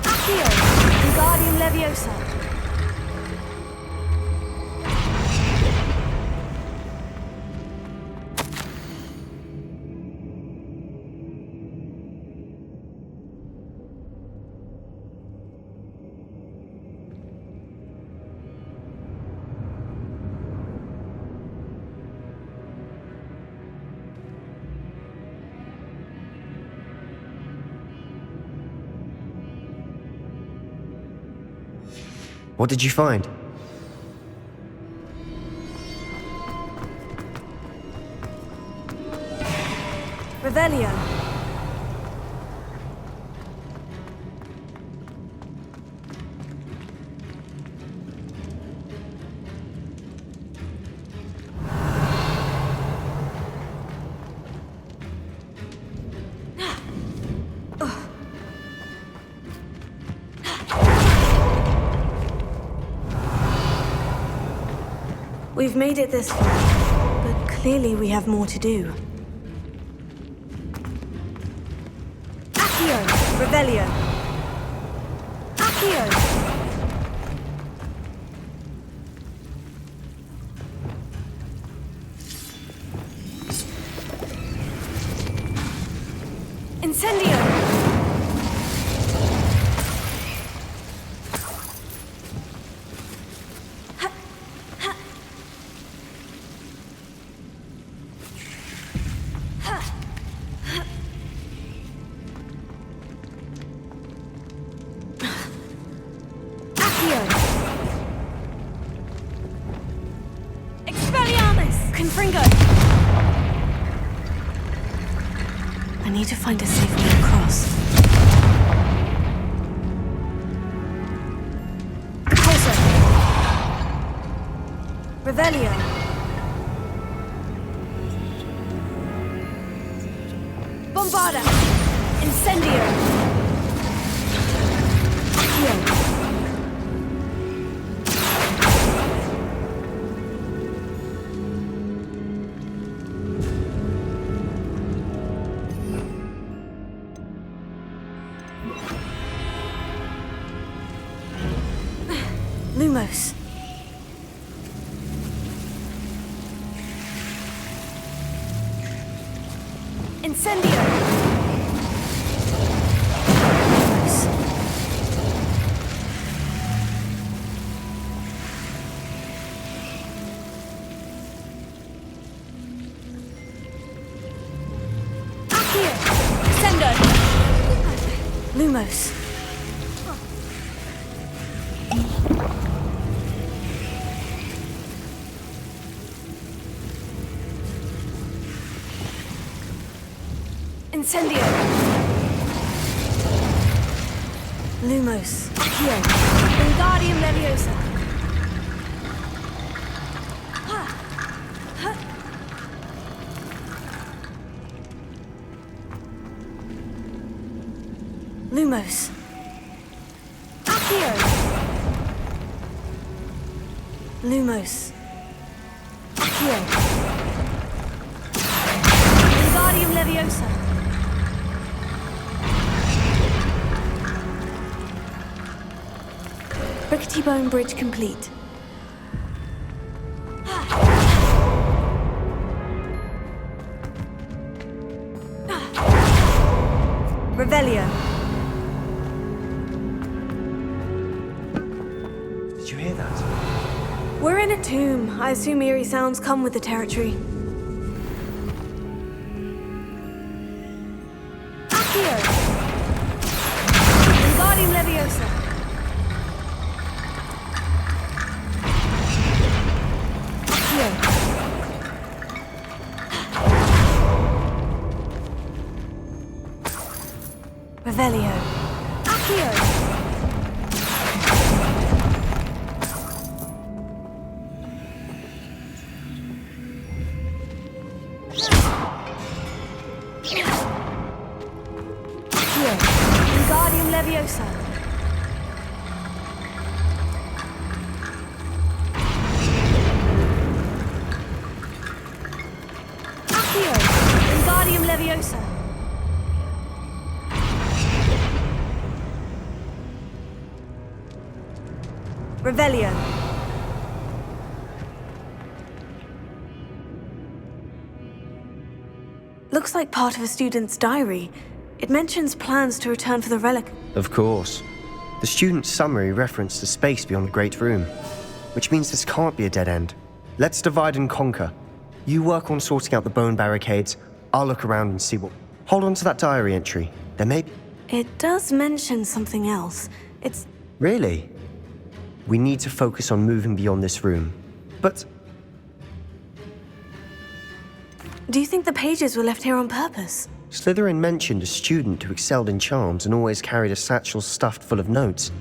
[SPEAKER 2] Accio. Wingardium Leviosa.
[SPEAKER 11] What did you find?
[SPEAKER 2] Revelio. We've made it this far, but clearly we have more to do. Accio. Revelio. Accio. Incendio. I need to find a safe way across. Repulsor. Revelio. Bombada. Incendio. Accio. Lumos. Incendio. Lumos. Lumos. Incendio. Lumos. Accio. Wingardium Leviosa. Lumos. Accio. Lumos. Accio. Wingardium Leviosa. Rickety Bone Bridge complete. Revelio.
[SPEAKER 11] Did you hear that?
[SPEAKER 2] We're in a tomb. I assume eerie sounds come with the territory. Accio. Wingardium Leviosa. Accio. Revelio. Accio. Wingardium Leviosa. Accio. Wingardium Leviosa. Revelio. Looks like part of a student's diary. It mentions plans to return for the relic.
[SPEAKER 11] Of course. The student's summary referenced the space beyond the Great Room, which means this can't be a dead end. Let's divide and conquer. You work on sorting out the bone barricades. I'll look around and see what... Hold on to that diary entry. There may be...
[SPEAKER 2] It does mention something else. It's...
[SPEAKER 11] Really? We need to focus on moving beyond this room. But...
[SPEAKER 2] Do you think the pages were left here on purpose?
[SPEAKER 11] Slytherin mentioned a student who excelled in charms and always carried a satchel stuffed full of notes.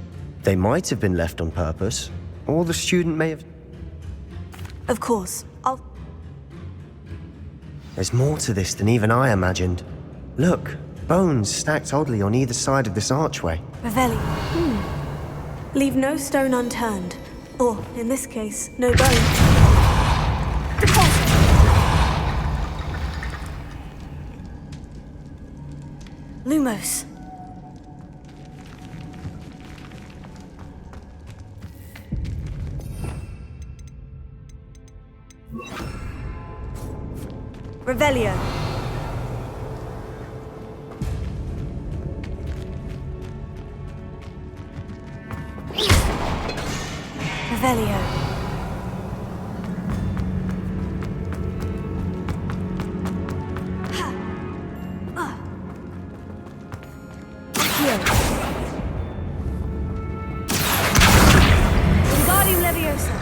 [SPEAKER 11] They might have been left on purpose, or the student may have...
[SPEAKER 2] Of course.
[SPEAKER 11] There's more to this than even I imagined. Look, bones stacked oddly on either side of this archway.
[SPEAKER 2] Revelli. Leave no stone unturned. Or, in this case, no bone. Deposit! Lumos. Revelio. Revelio. Wingardium Leviosa.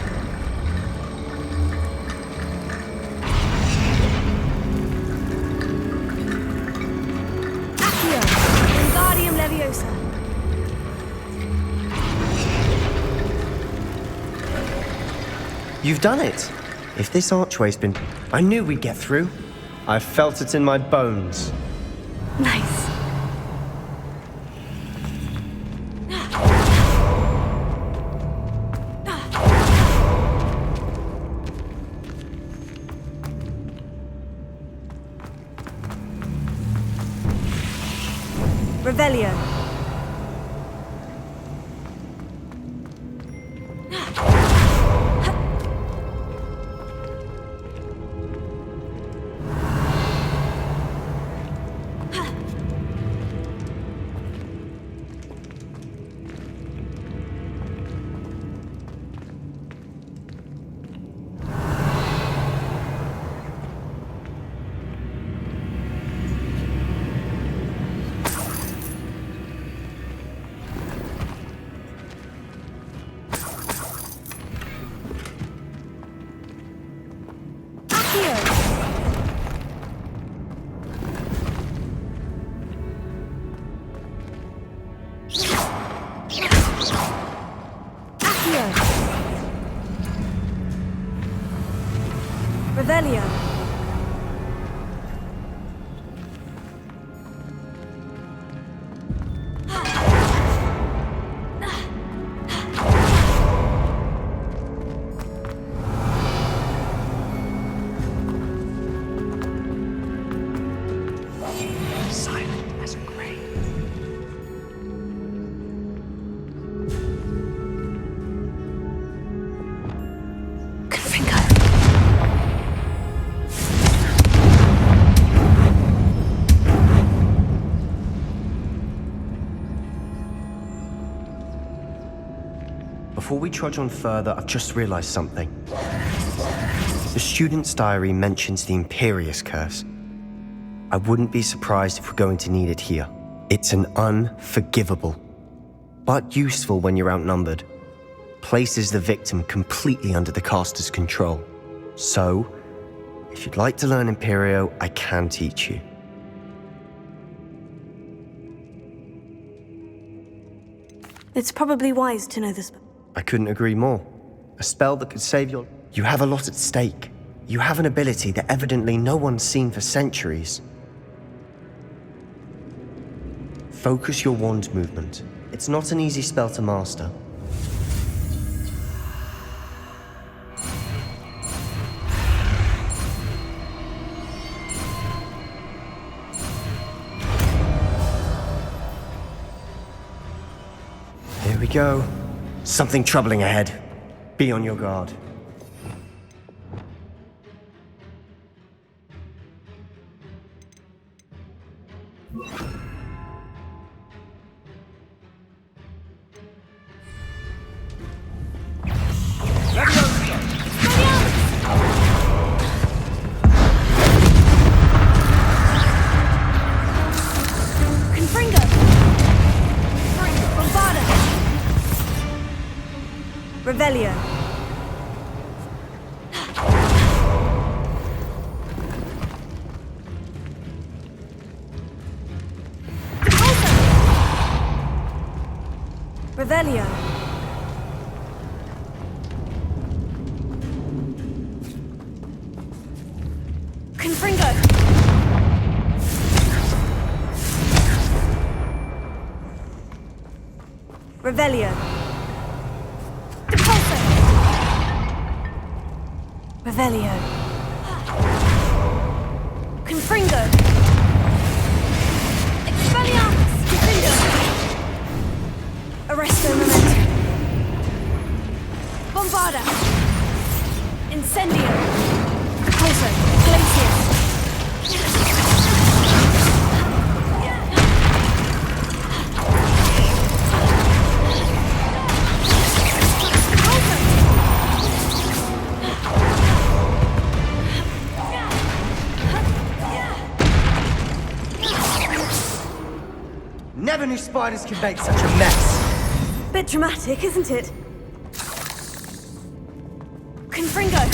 [SPEAKER 2] Accio. Wingardium Leviosa.
[SPEAKER 11] You've done it! If this archway's been... I knew we'd get through. I felt it in my bones.
[SPEAKER 2] Nice. Revelio.
[SPEAKER 16] Revelio.
[SPEAKER 13] Silent as a grave.
[SPEAKER 11] Before we trudge on further, I've just realized something. The student's diary mentions the Imperious Curse. I wouldn't be surprised if we're going to need it here. It's an unforgivable, but useful when you're outnumbered. Places the victim completely under the caster's control. So, if you'd like to learn Imperio, I can teach you.
[SPEAKER 2] It's probably wise to know this.
[SPEAKER 11] I couldn't agree more. A spell that could save your... You have a lot at stake. You have an ability that evidently no one's seen for centuries. Focus your wand movement. It's not an easy spell to master. Here we go. Something troubling ahead. Be on your guard.
[SPEAKER 16] Confringo! Bombarda! Revelio. Revelio. Confringo. Revelio. Depulso. Revelio. Confringo. Expelliarmus. Confringo. Arresto momentum. Bombarda. Incendio. Repulso. Glacius.
[SPEAKER 11] Never knew spiders could make such a mess.
[SPEAKER 2] Bit dramatic, isn't it?
[SPEAKER 16] Confringo.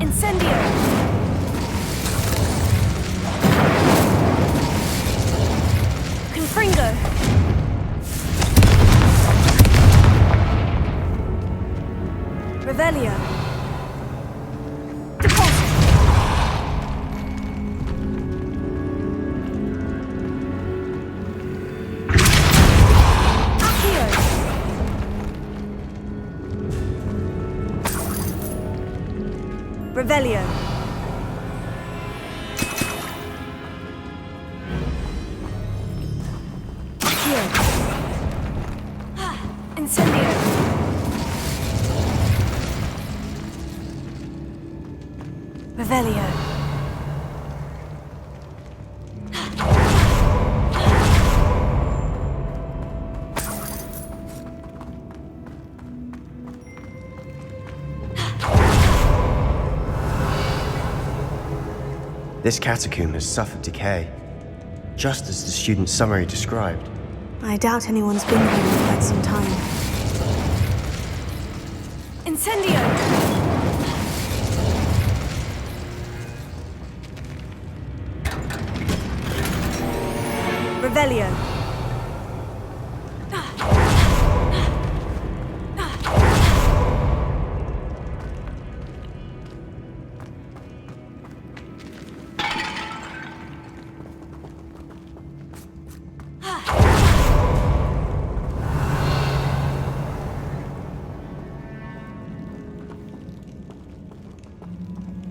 [SPEAKER 16] Incendio. Confringo. Revelio. Depulso. Accio. Revelio. Accio. Incendio. Revelio.
[SPEAKER 11] This catacomb has suffered decay, just as the student's summary described.
[SPEAKER 2] I doubt anyone's been here in quite some time.
[SPEAKER 16] Incendio. Revelio.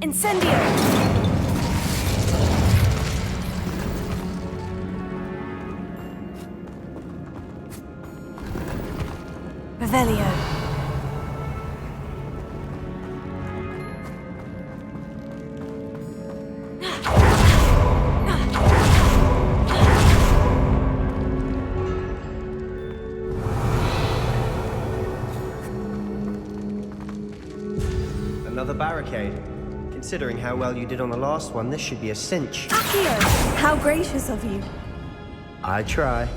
[SPEAKER 16] Incendio! Revelio.
[SPEAKER 11] Another barricade. Considering how well you did on the last one, this should be a cinch.
[SPEAKER 16] Accio! How gracious of you.
[SPEAKER 11] I try.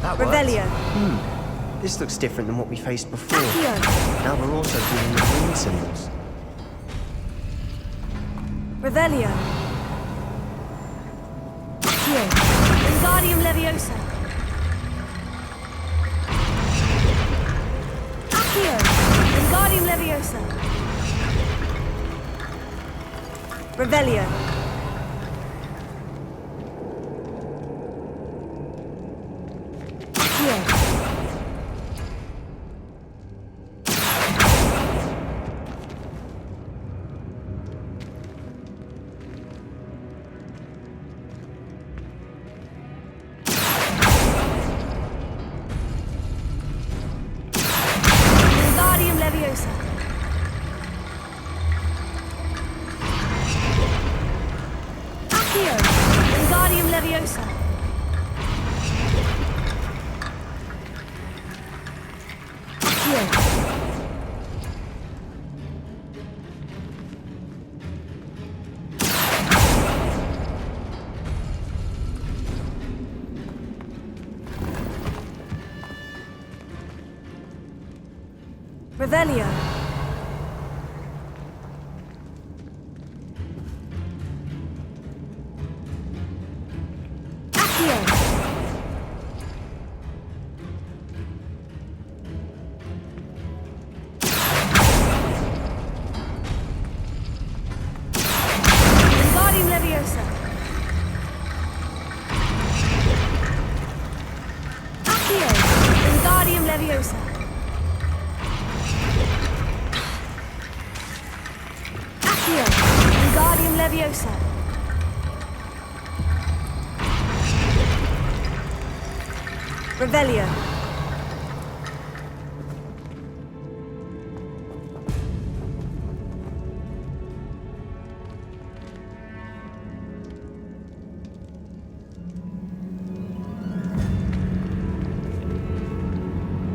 [SPEAKER 11] That worked.
[SPEAKER 16] Revelio.
[SPEAKER 11] This looks different than what we faced before.
[SPEAKER 16] Accio.
[SPEAKER 11] Now we're also dealing with rune symbols.
[SPEAKER 16] Revelio. Accio. Wingardium Leviosa. Accio. Wingardium Leviosa. Revelio. Wingardium Leviosa. Accio. Wingardium Leviosa. Accio. Revelio. Accio. Wingardium Leviosa. Accio. Wingardium Leviosa. Accio. Wingardium Leviosa. Revelio.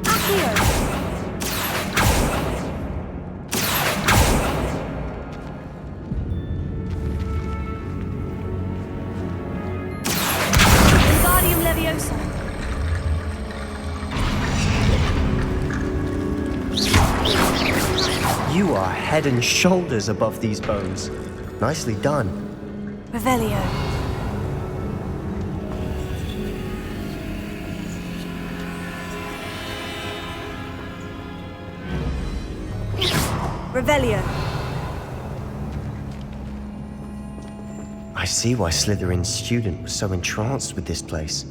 [SPEAKER 16] Accio. Wingardium Leviosa.
[SPEAKER 11] You are head and shoulders above these bones. Nicely done.
[SPEAKER 16] Revelio. Revelio.
[SPEAKER 11] I see why Slytherin's student was so entranced with this place.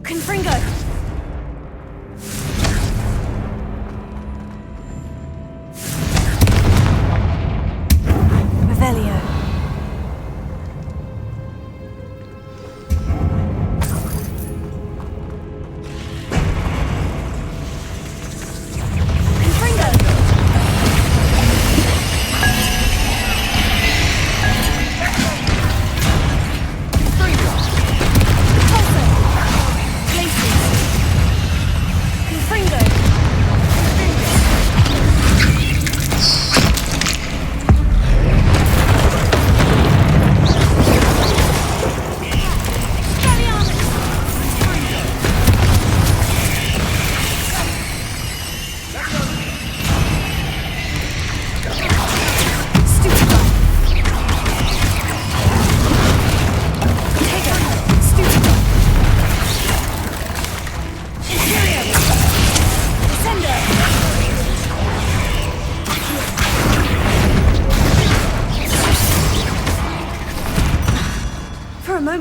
[SPEAKER 16] Confringo. Revelio. Confringo. Confringo.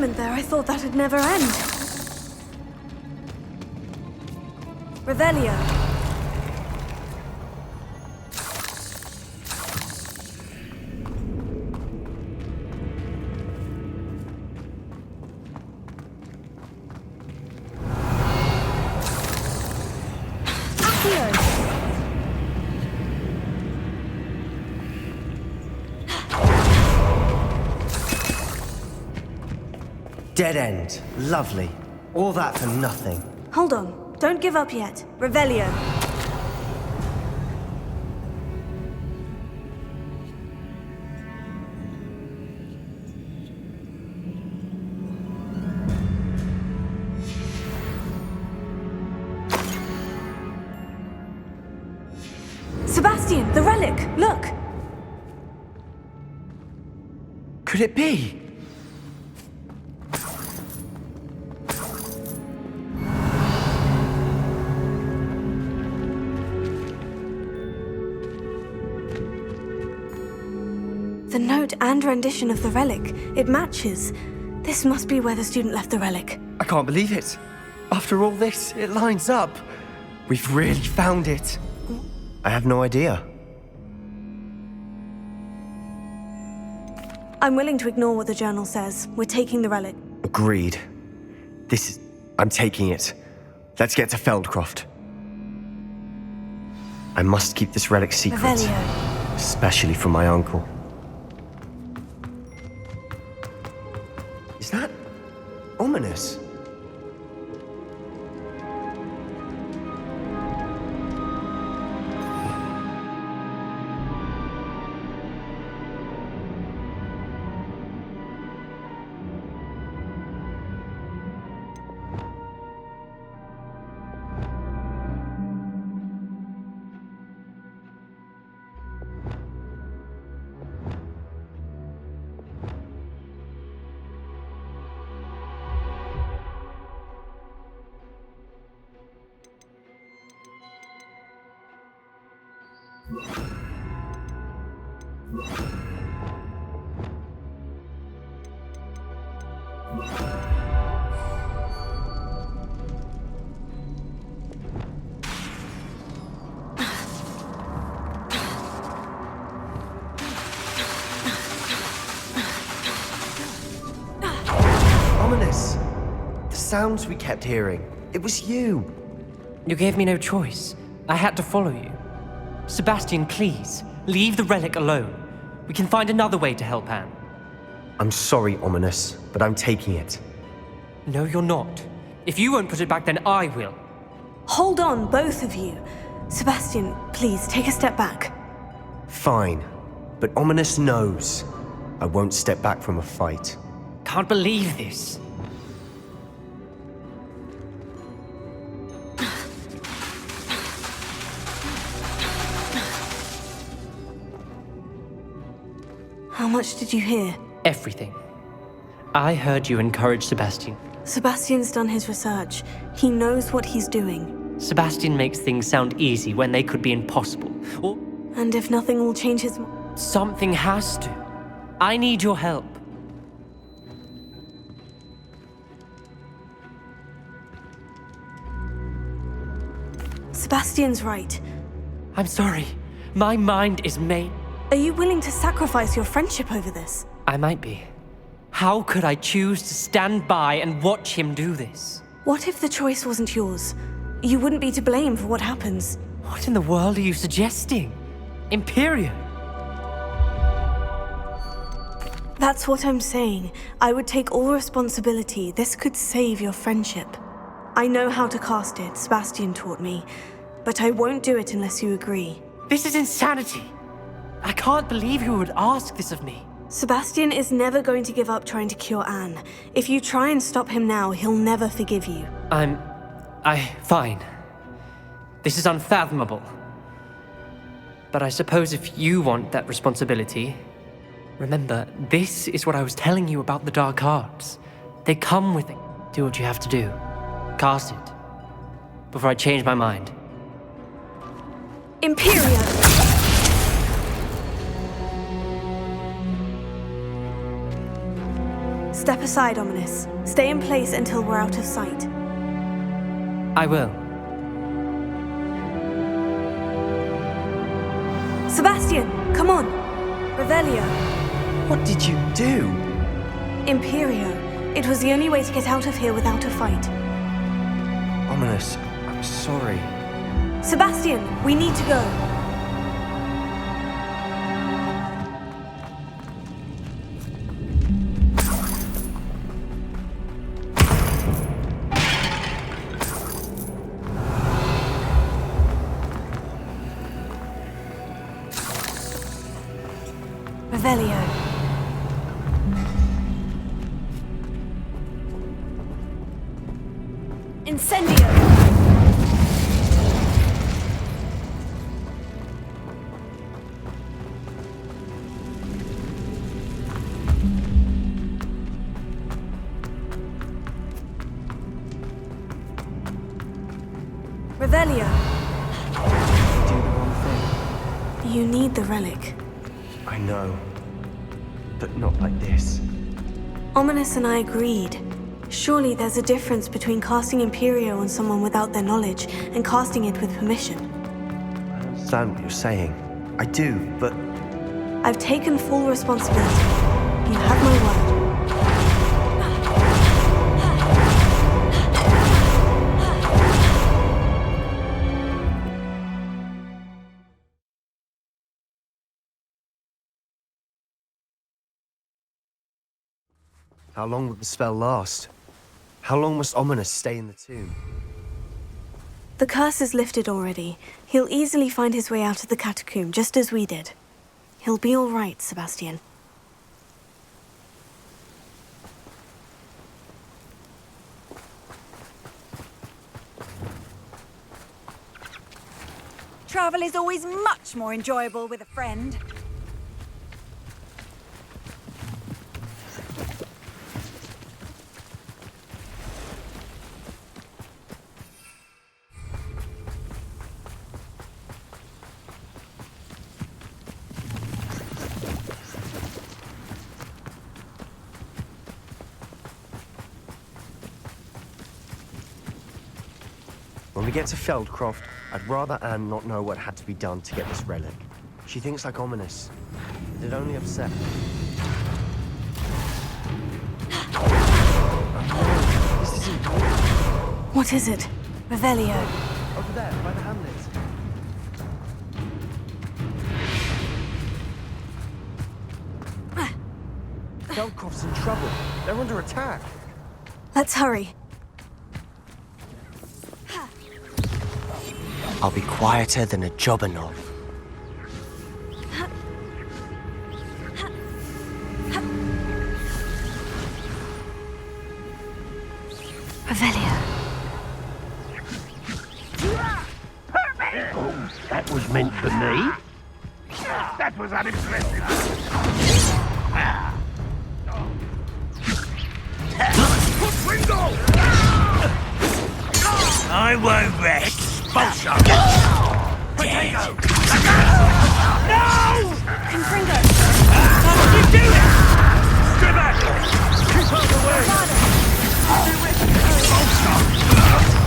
[SPEAKER 2] moment there, I thought that'd never end. Revelio.
[SPEAKER 11] Dead end. Lovely. All that for nothing.
[SPEAKER 2] Hold on. Don't give up yet. Revelio. Sebastian, the relic! Look!
[SPEAKER 11] Could it be?
[SPEAKER 2] The note and rendition of the relic. It matches. This must be where the student left the relic.
[SPEAKER 11] I can't believe it. After all this, it lines up. We've really found it. I have no idea.
[SPEAKER 2] I'm willing to ignore what the journal says. We're taking the relic.
[SPEAKER 11] Agreed. I'm taking it. Let's get to Feldcroft. I must keep this relic secret.
[SPEAKER 2] Revelio.
[SPEAKER 11] Especially from my uncle. Is that ominous? Ominous. The sounds we kept hearing. It was you.
[SPEAKER 17] You gave me no choice. I had to follow you. Sebastian, please, leave the relic alone. We can find another way to help Anne.
[SPEAKER 11] I'm sorry, Ominous, but I'm taking it.
[SPEAKER 17] No, you're not. If you won't put it back, then I will.
[SPEAKER 2] Hold on, both of you. Sebastian, please, take a step back.
[SPEAKER 11] Fine. But Ominous knows. I won't step back from a fight.
[SPEAKER 17] Can't believe this.
[SPEAKER 2] How much did you hear?
[SPEAKER 17] Everything. I heard you encourage Sebastian.
[SPEAKER 2] Sebastian's done his research. He knows what he's doing.
[SPEAKER 17] Sebastian makes things sound easy when they could be impossible. Or...
[SPEAKER 2] And if nothing will change his...
[SPEAKER 17] Something has to. I need your help.
[SPEAKER 2] Sebastian's right.
[SPEAKER 17] I'm sorry. My mind is made.
[SPEAKER 2] Are you willing to sacrifice your friendship over this?
[SPEAKER 17] I might be. How could I choose to stand by and watch him do this?
[SPEAKER 2] What if the choice wasn't yours? You wouldn't be to blame for what happens.
[SPEAKER 17] What in the world are you suggesting? Imperium?
[SPEAKER 2] That's what I'm saying. I would take all responsibility. This could save your friendship. I know how to cast it, Sebastian taught me. But I won't do it unless you agree.
[SPEAKER 17] This is insanity! I can't believe you would ask this of me.
[SPEAKER 2] Sebastian is never going to give up trying to cure Anne. If you try and stop him now, he'll never forgive you.
[SPEAKER 17] Fine. This is unfathomable. But I suppose if you want that responsibility... Remember, this is what I was telling you about the dark arts. They come with it. Do what you have to do. Cast it. Before I change my mind.
[SPEAKER 2] Imperium! Step aside, Ominous. Stay in place until we're out of sight.
[SPEAKER 17] I will.
[SPEAKER 2] Sebastian, come on! Revelio.
[SPEAKER 11] What did you do?
[SPEAKER 2] Imperio. It was the only way to get out of here without a fight.
[SPEAKER 11] Ominous, I'm sorry.
[SPEAKER 2] Sebastian, we need to go. Revelio. Incendio! Revelio.
[SPEAKER 11] Do the wrong thing.
[SPEAKER 2] You need the relic.
[SPEAKER 11] I know. But not like this.
[SPEAKER 2] Ominous and I agreed. Surely there's a difference between casting Imperio on someone without their knowledge and casting it with permission.
[SPEAKER 11] I understand what you're saying. I do, but...
[SPEAKER 2] I've taken full responsibility. You have my word.
[SPEAKER 11] How long will the spell last? How long must Ominous stay in the tomb?
[SPEAKER 2] The curse is lifted already. He'll easily find his way out of the catacomb, just as we did. He'll be all right, Sebastian.
[SPEAKER 9] Travel is always much more enjoyable with a friend.
[SPEAKER 11] When we get to Feldcroft, I'd rather Anne not know what had to be done to get this relic. She thinks like Ominous. It'd only upset her. This isn't good.
[SPEAKER 2] What is it? Revelio.
[SPEAKER 11] Over there, by the hamlet. Feldcroft's in trouble. They're under attack.
[SPEAKER 2] Let's hurry.
[SPEAKER 11] I'll be quieter than a jobberknoll.
[SPEAKER 2] Revelio.
[SPEAKER 3] Oh, that was meant for me. That was unimpressive. Ringo! I won't rest. Bullshit! Potato! No!
[SPEAKER 2] Confringo!
[SPEAKER 3] How did you do it? Stay back! Keep out of the way!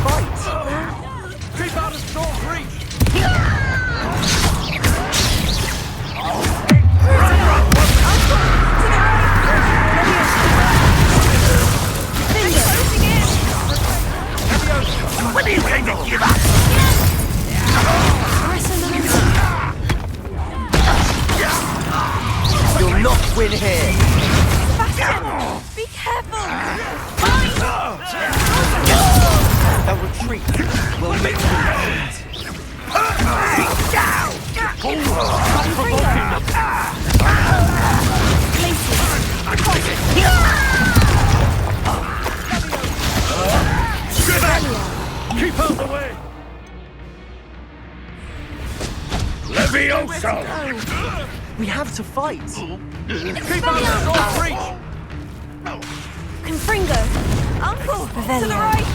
[SPEAKER 3] Fight! Keep out of sword reach! When are you going to give up?
[SPEAKER 11] You'll not win here.
[SPEAKER 2] Sebastian! Be careful!
[SPEAKER 11] They'll retreat. We'll make them retreat.
[SPEAKER 3] Down! Stop provoking them! Keep out the way! Levioso!
[SPEAKER 11] We have to fight.
[SPEAKER 3] Keep out of sword reach!
[SPEAKER 2] Confringo! Uncle!
[SPEAKER 9] To the right!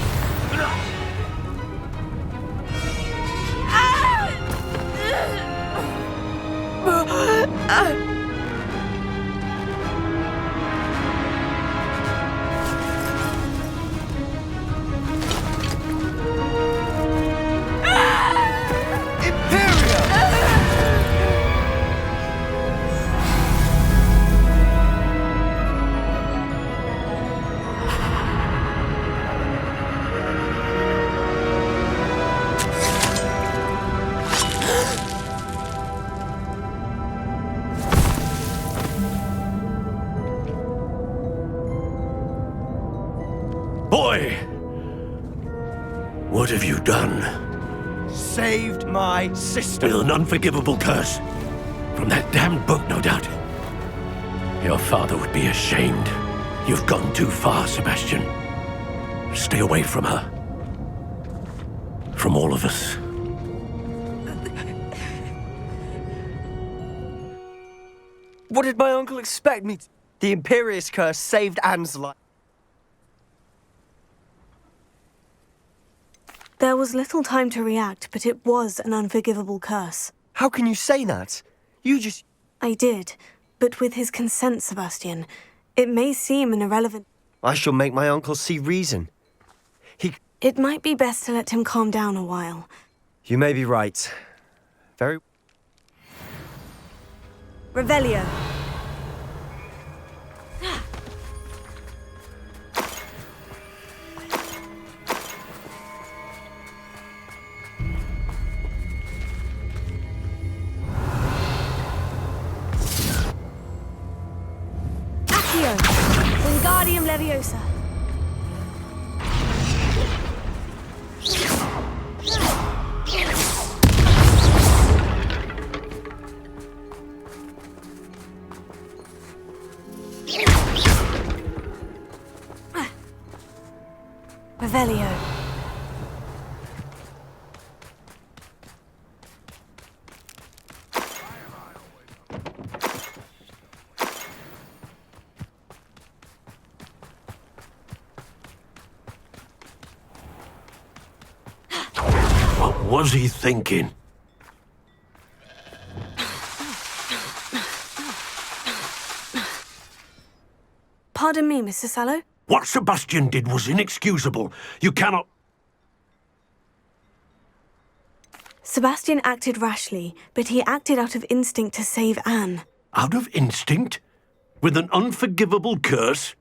[SPEAKER 18] What have you done?
[SPEAKER 19] Saved my sister.
[SPEAKER 18] With an unforgivable curse. From that damned book, no doubt. Your father would be ashamed. You've gone too far, Sebastian. Stay away from her. From all of us.
[SPEAKER 19] What did my uncle expect me to... The Imperious curse saved Anne's life.
[SPEAKER 2] There was little time to react, but it was an unforgivable curse.
[SPEAKER 19] How can you say that? You just...
[SPEAKER 2] I did, but with his consent, Sebastian. It may seem an irrelevant...
[SPEAKER 19] I shall make my uncle see reason.
[SPEAKER 2] It might be best to let him calm down a while.
[SPEAKER 19] You may be right. Very...
[SPEAKER 16] Revelio. Accio. Wingardium Leviosa.
[SPEAKER 2] Revelio.
[SPEAKER 18] What was he thinking?
[SPEAKER 2] Pardon me, Mr. Sallow?
[SPEAKER 18] What Sebastian did was inexcusable. You cannot...
[SPEAKER 2] Sebastian acted rashly, but he acted out of instinct to save Anne.
[SPEAKER 18] Out of instinct? With an unforgivable curse?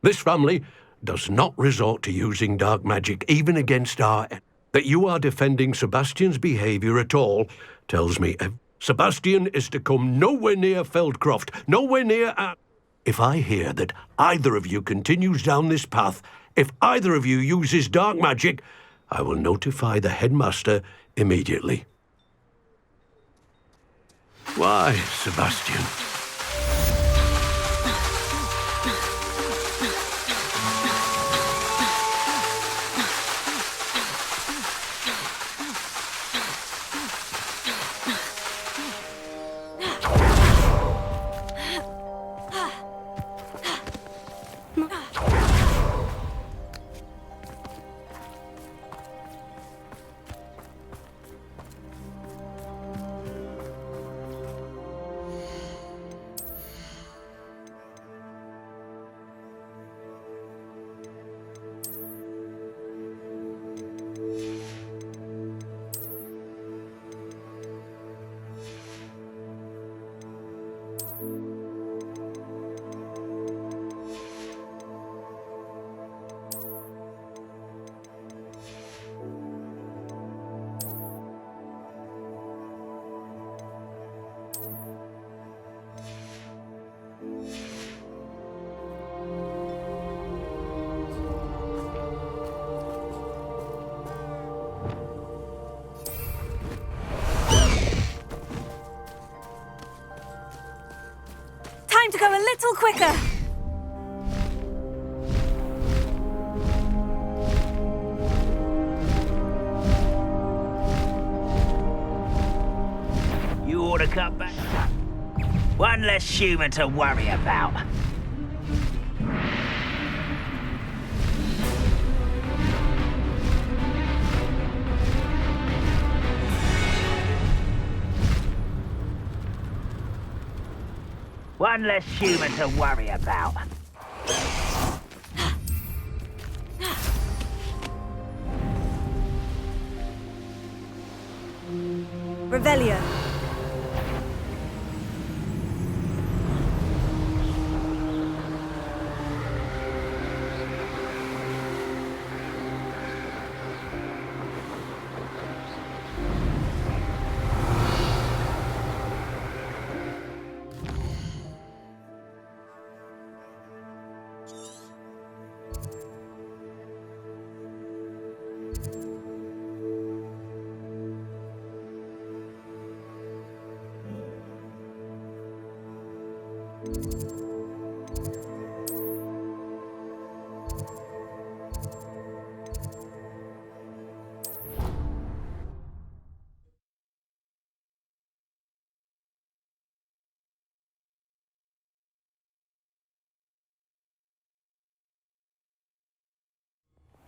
[SPEAKER 18] This family does not resort to using dark magic even against our... That you are defending Sebastian's behavior at all tells me Sebastian is to come nowhere near Feldcroft, nowhere near Anne. If I hear that either of you continues down this path, if either of you uses dark magic, I will notify the headmaster immediately. Why, Sebastian?
[SPEAKER 16] Time to go a little quicker.
[SPEAKER 20] You ought to cut back. One less human to worry about. One less human to worry about.
[SPEAKER 16] Revelio.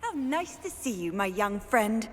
[SPEAKER 9] How nice to see you, my young friend.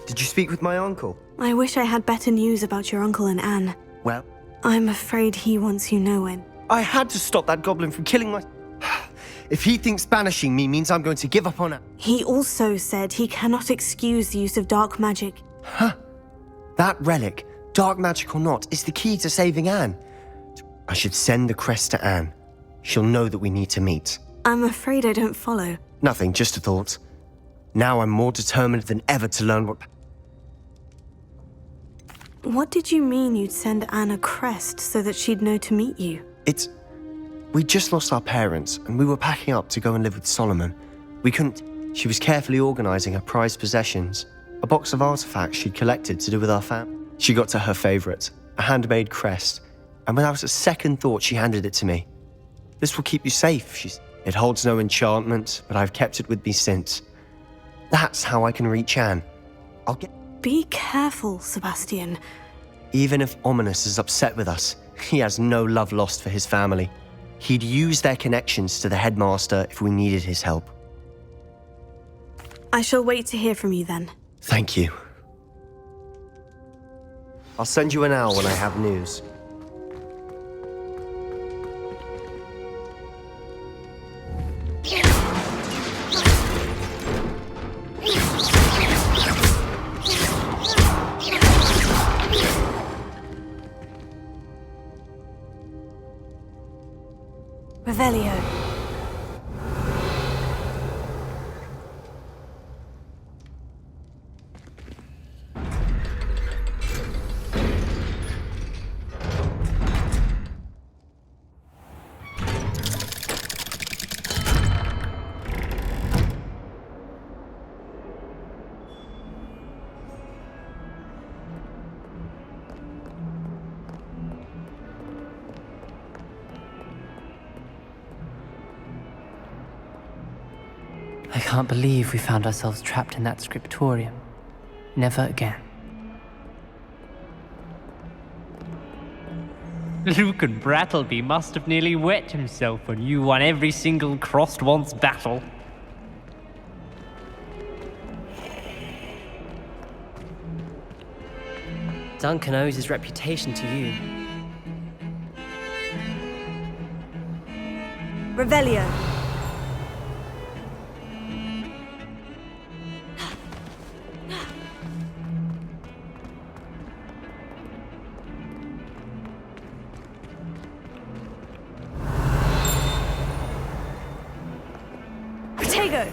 [SPEAKER 11] Did you speak with my uncle?
[SPEAKER 2] I wish I had better news about your uncle and Anne.
[SPEAKER 11] Well,
[SPEAKER 2] I'm afraid he wants you nowhere.
[SPEAKER 11] I had to stop that goblin from killing my... If he thinks banishing me means I'm going to give up on it...
[SPEAKER 2] He also said he cannot excuse the use of dark magic.
[SPEAKER 11] Huh? That relic, dark magic or not, is the key to saving Anne. I should send the crest to Anne. She'll know that we need to meet.
[SPEAKER 2] I'm afraid I don't follow.
[SPEAKER 11] Nothing, just a thought. Now I'm more determined than ever to learn what...
[SPEAKER 2] What did you mean you'd send Anne a crest so that she'd know to meet you?
[SPEAKER 11] We just lost our parents, and we were packing up to go and live with Solomon. We couldn't... She was carefully organising her prized possessions, a box of artifacts she'd collected to do with our family. She got to her favourite, a handmade crest, and without a second thought she handed it to me. This will keep you safe, she said. It holds no enchantment, but I've kept it with me since. That's how I can reach Anne. I'll get...
[SPEAKER 2] Be careful, Sebastian.
[SPEAKER 11] Even if Ominous is upset with us, he has no love lost for his family. He'd use their connections to the headmaster if we needed his help.
[SPEAKER 2] I shall wait to hear from you then.
[SPEAKER 11] Thank you. I'll send you an owl when I have news.
[SPEAKER 2] Revelio.
[SPEAKER 17] I can't believe we found ourselves trapped in that scriptorium. Never again.
[SPEAKER 21] Lucan Brattleby must have nearly wet himself when you won every single crossed once battle.
[SPEAKER 17] Duncan owes his reputation to you.
[SPEAKER 9] Revelio. Protego.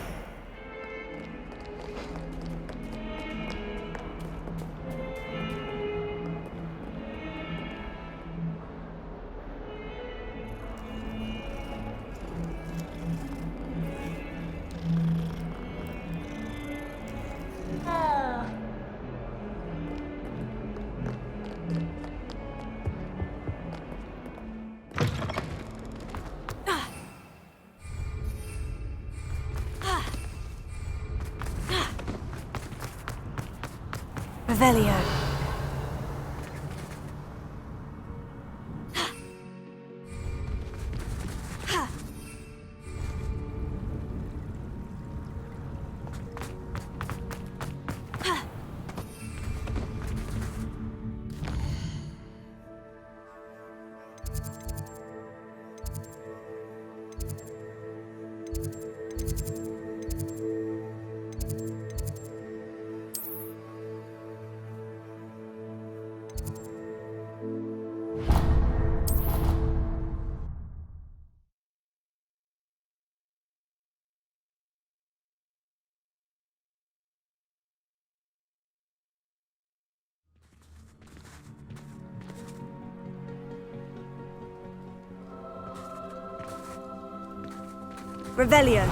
[SPEAKER 9] Revelio.
[SPEAKER 16] Revelio.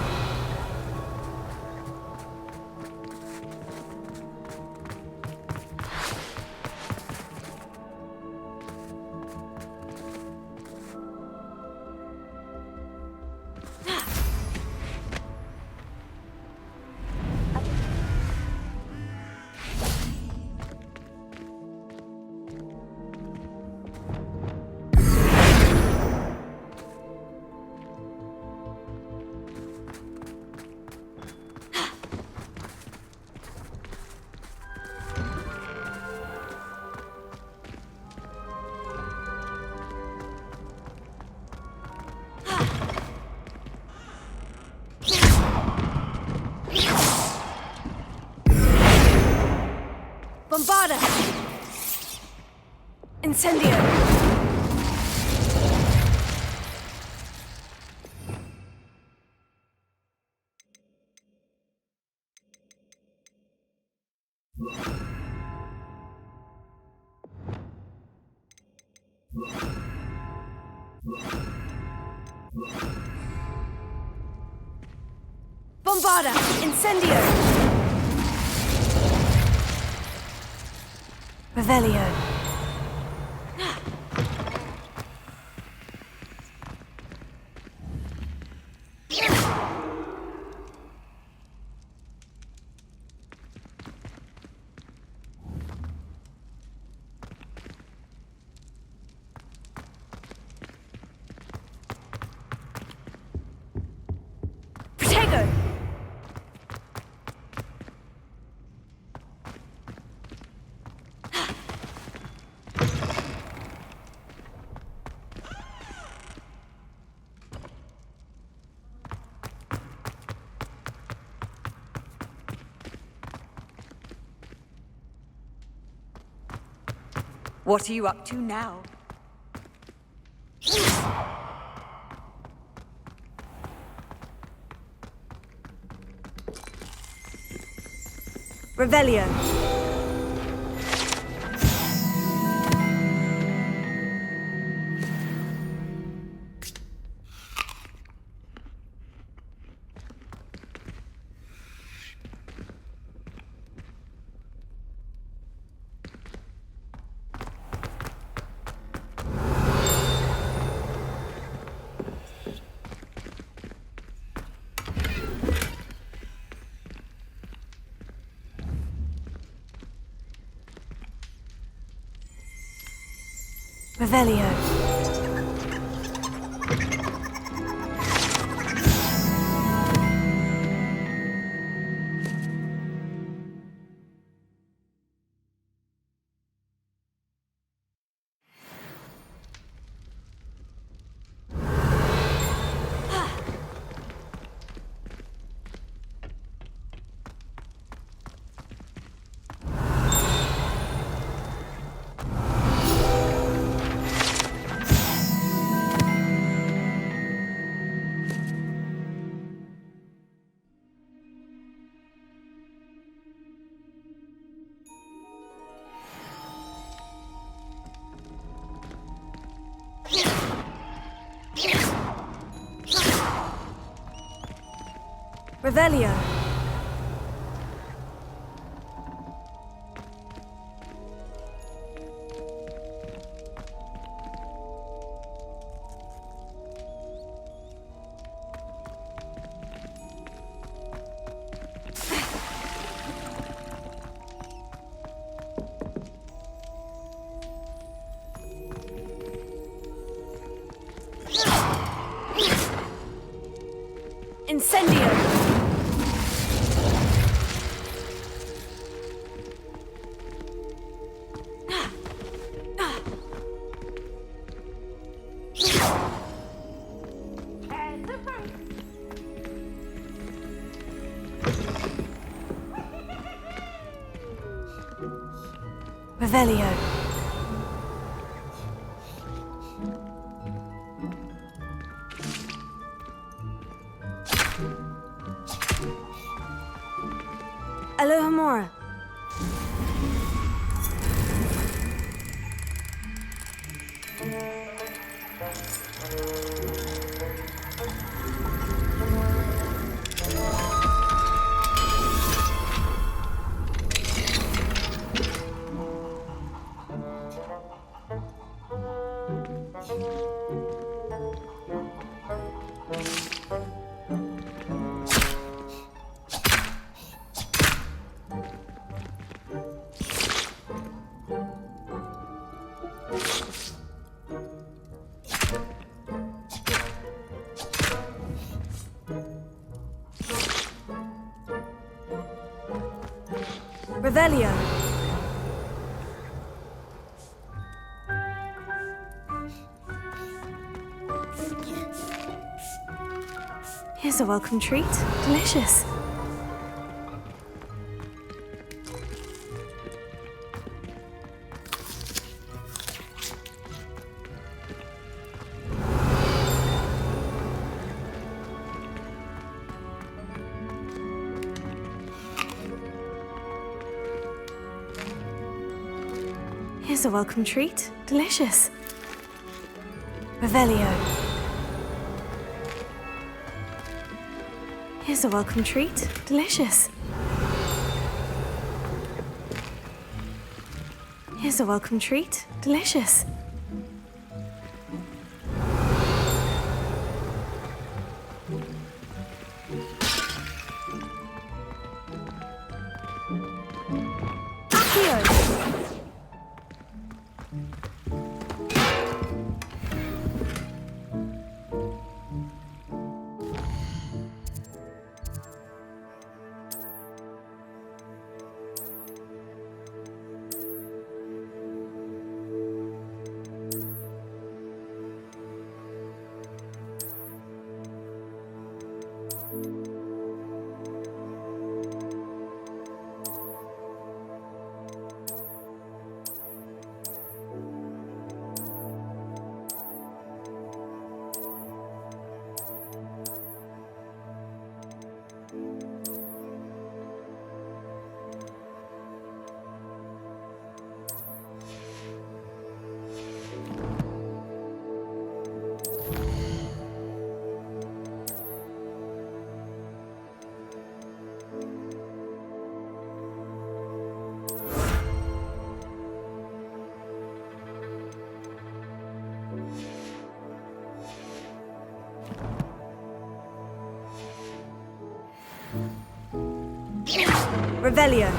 [SPEAKER 16] Bombarda! Incendio! Bombarda! Incendio! Revelio. Protego!
[SPEAKER 9] What are you up to now?
[SPEAKER 16] Revelio. Revelio. Revelio. Incendio!
[SPEAKER 2] Revelio. Alohomora. Revelio. Here's a welcome treat. Delicious. Here's a welcome treat. Delicious. Revelio. Here's a welcome treat. Delicious. Here's a welcome treat. Delicious. Revelio.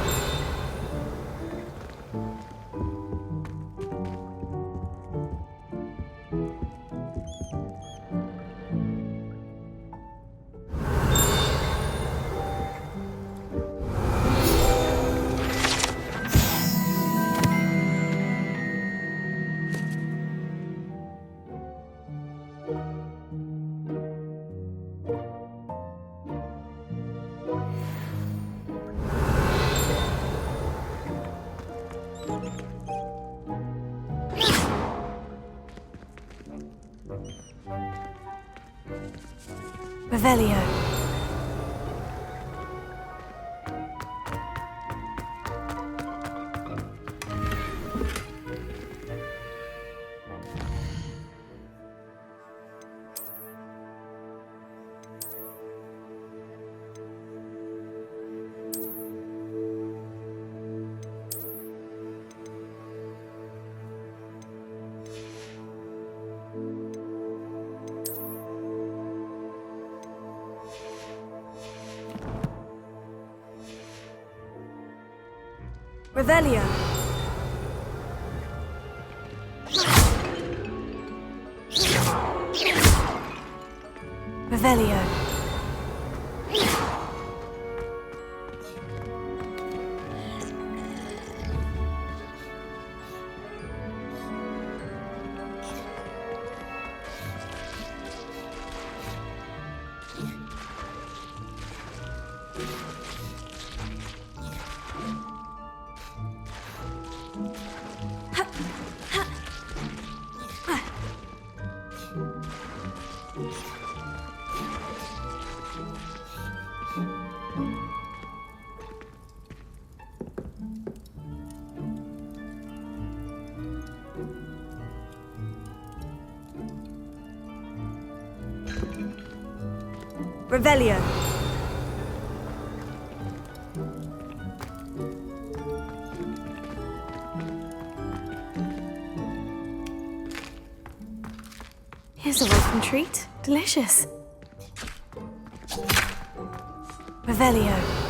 [SPEAKER 2] Revelio. Revelio. Revelio.
[SPEAKER 16] Revelio.
[SPEAKER 2] Here's a welcome treat. Delicious. Revelio.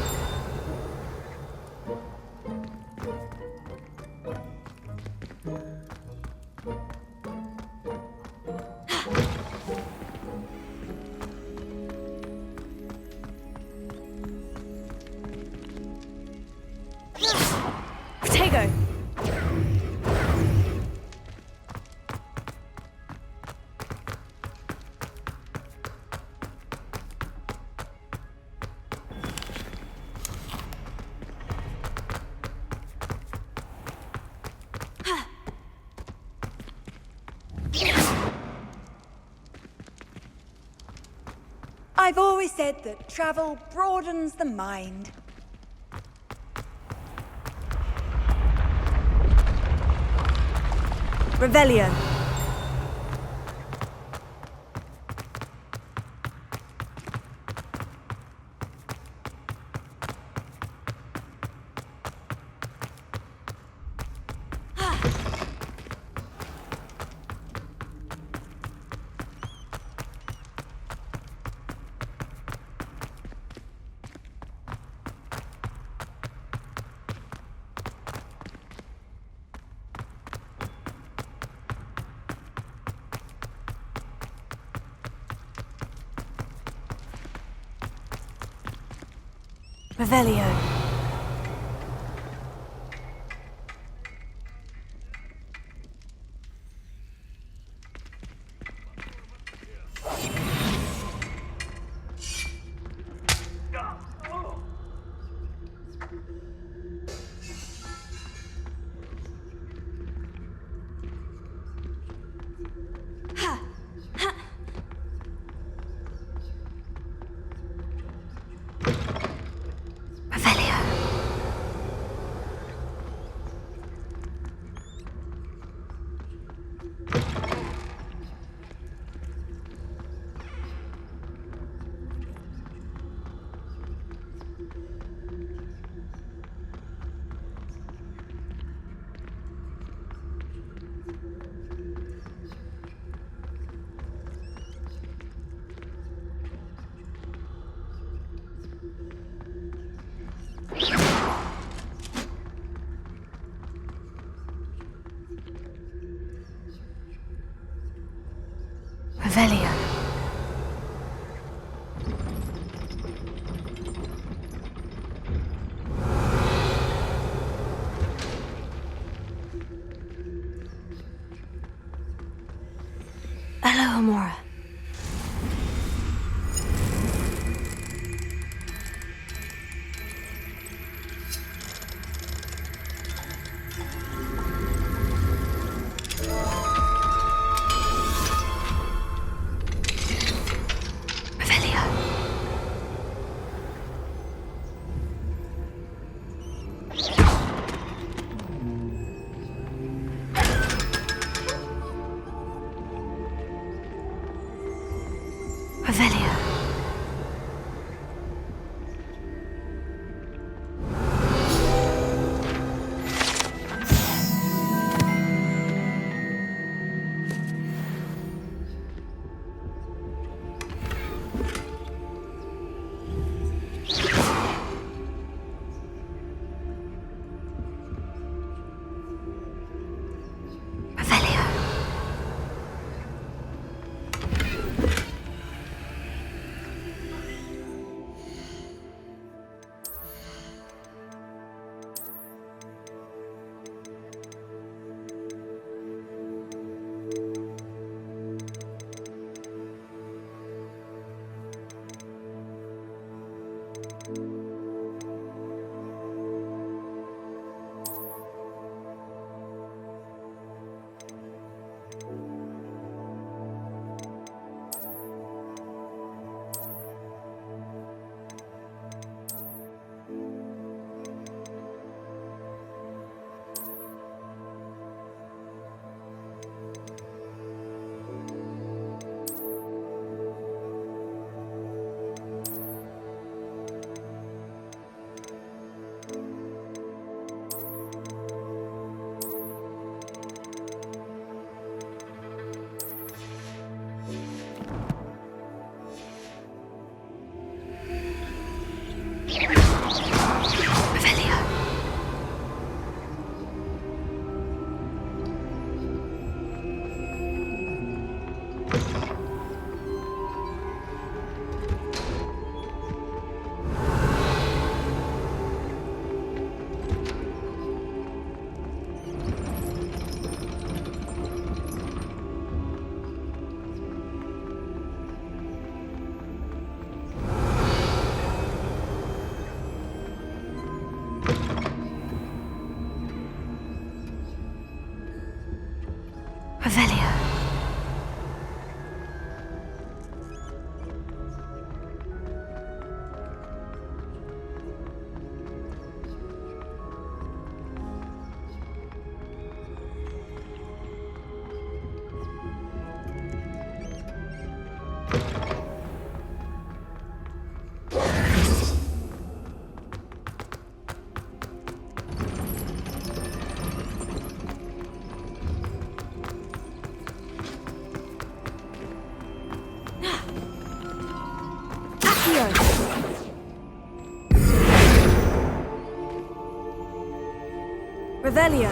[SPEAKER 16] Protego.
[SPEAKER 9] I've always said that travel broadens the mind.
[SPEAKER 16] Revelio.
[SPEAKER 2] Revelio. Revelio. Hello, Amora. Revelio. Revelio.
[SPEAKER 16] Revelio.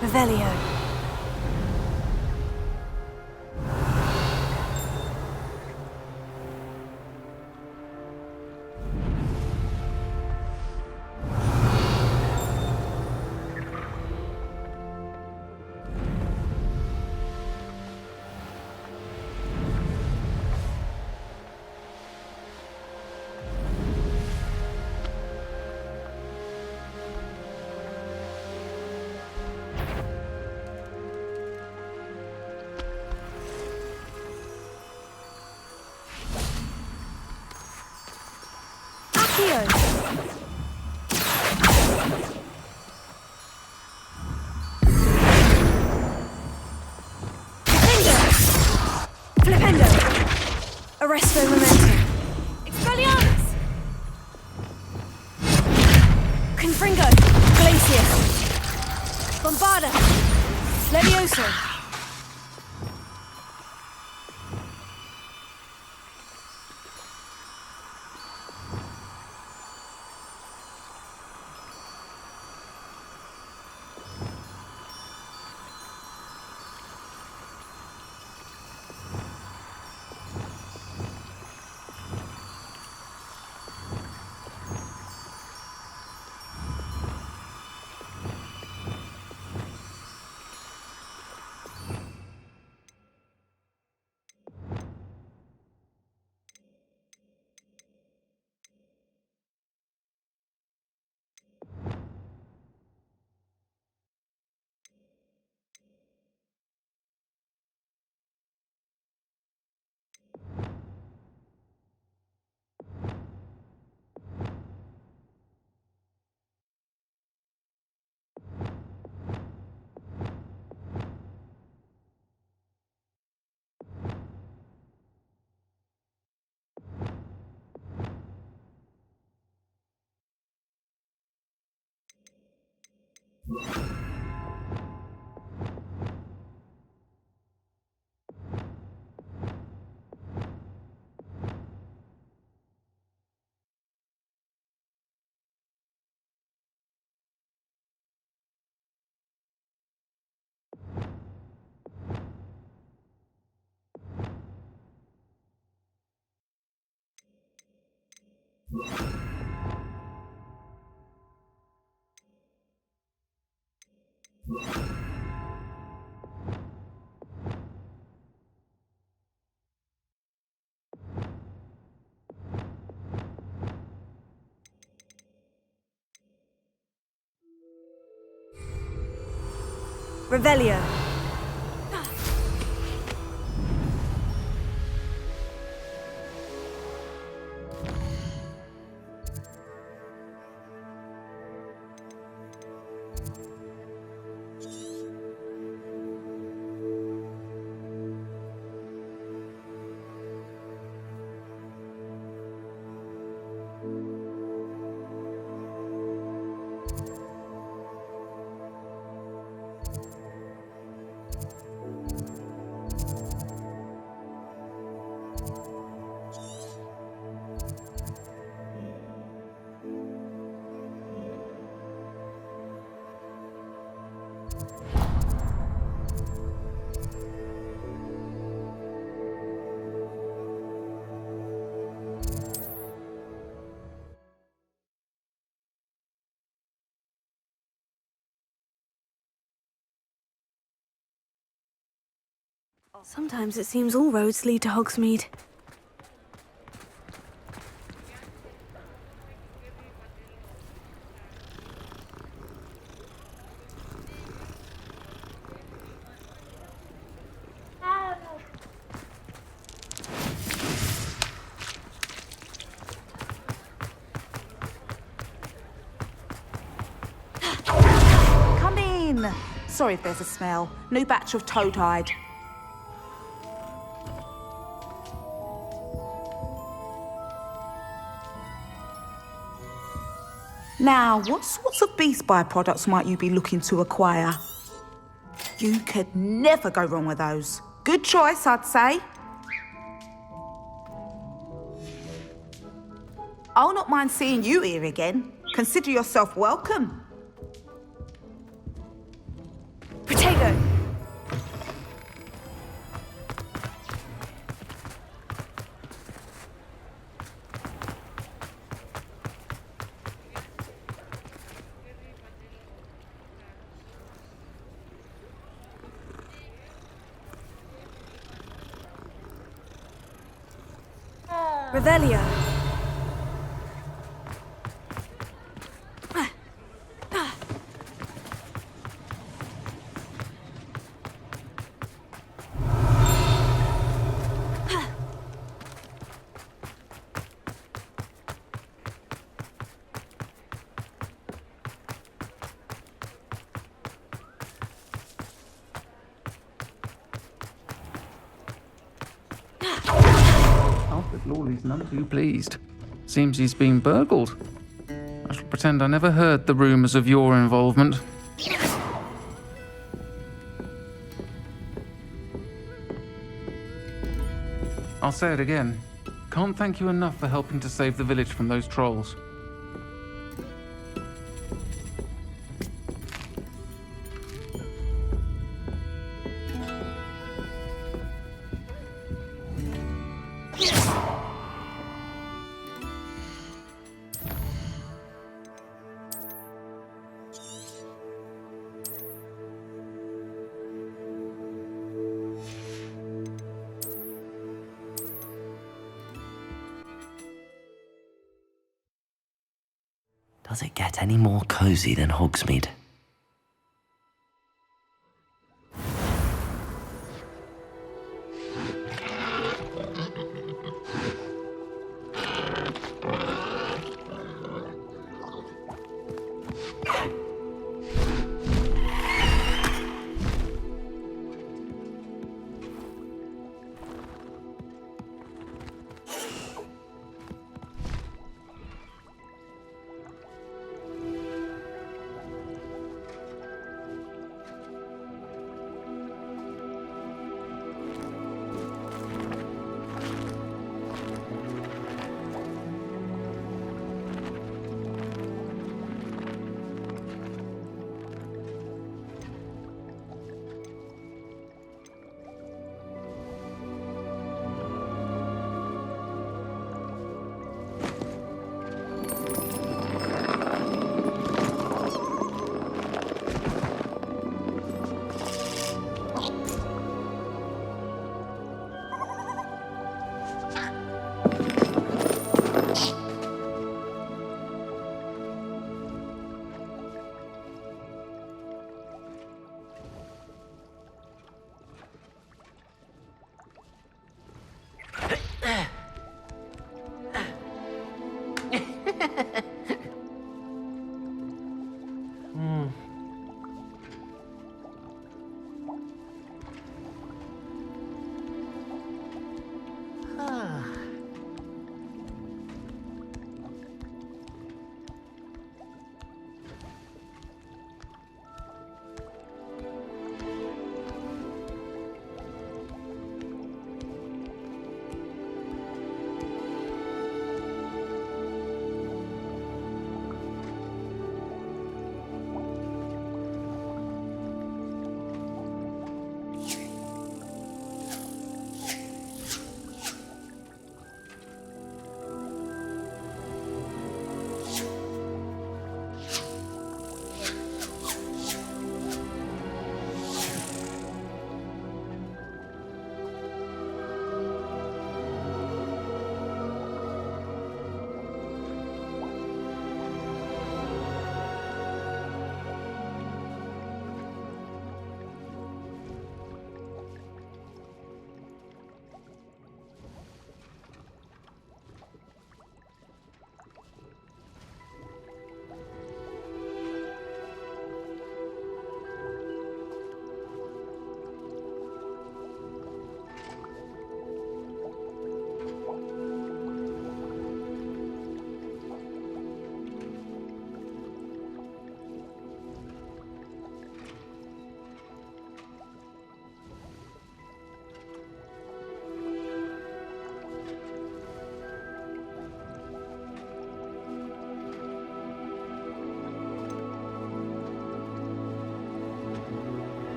[SPEAKER 16] Revelio. Flipendo! Arresto Memento! Expelliarmus! Confringo! Glacius! Bombarda! Levioso! Revelio.
[SPEAKER 2] Sometimes it seems all roads lead to Hogsmeade.
[SPEAKER 10] Come in! Sorry if there's a smell. New batch of toad-hide. Now, what sorts of beast byproducts might you be looking to acquire? You could never go wrong with those. Good choice, I'd say. I'll not mind seeing you here again. Consider yourself welcome.
[SPEAKER 2] Potato! Revelio.
[SPEAKER 6] Alfred Lawley's none too pleased. Seems he's been burgled. I shall pretend I never heard the rumours of your involvement. I'll say it again. Can't thank you enough for helping to save the village from those trolls.
[SPEAKER 22] Does it get any more cozy than Hogsmeade?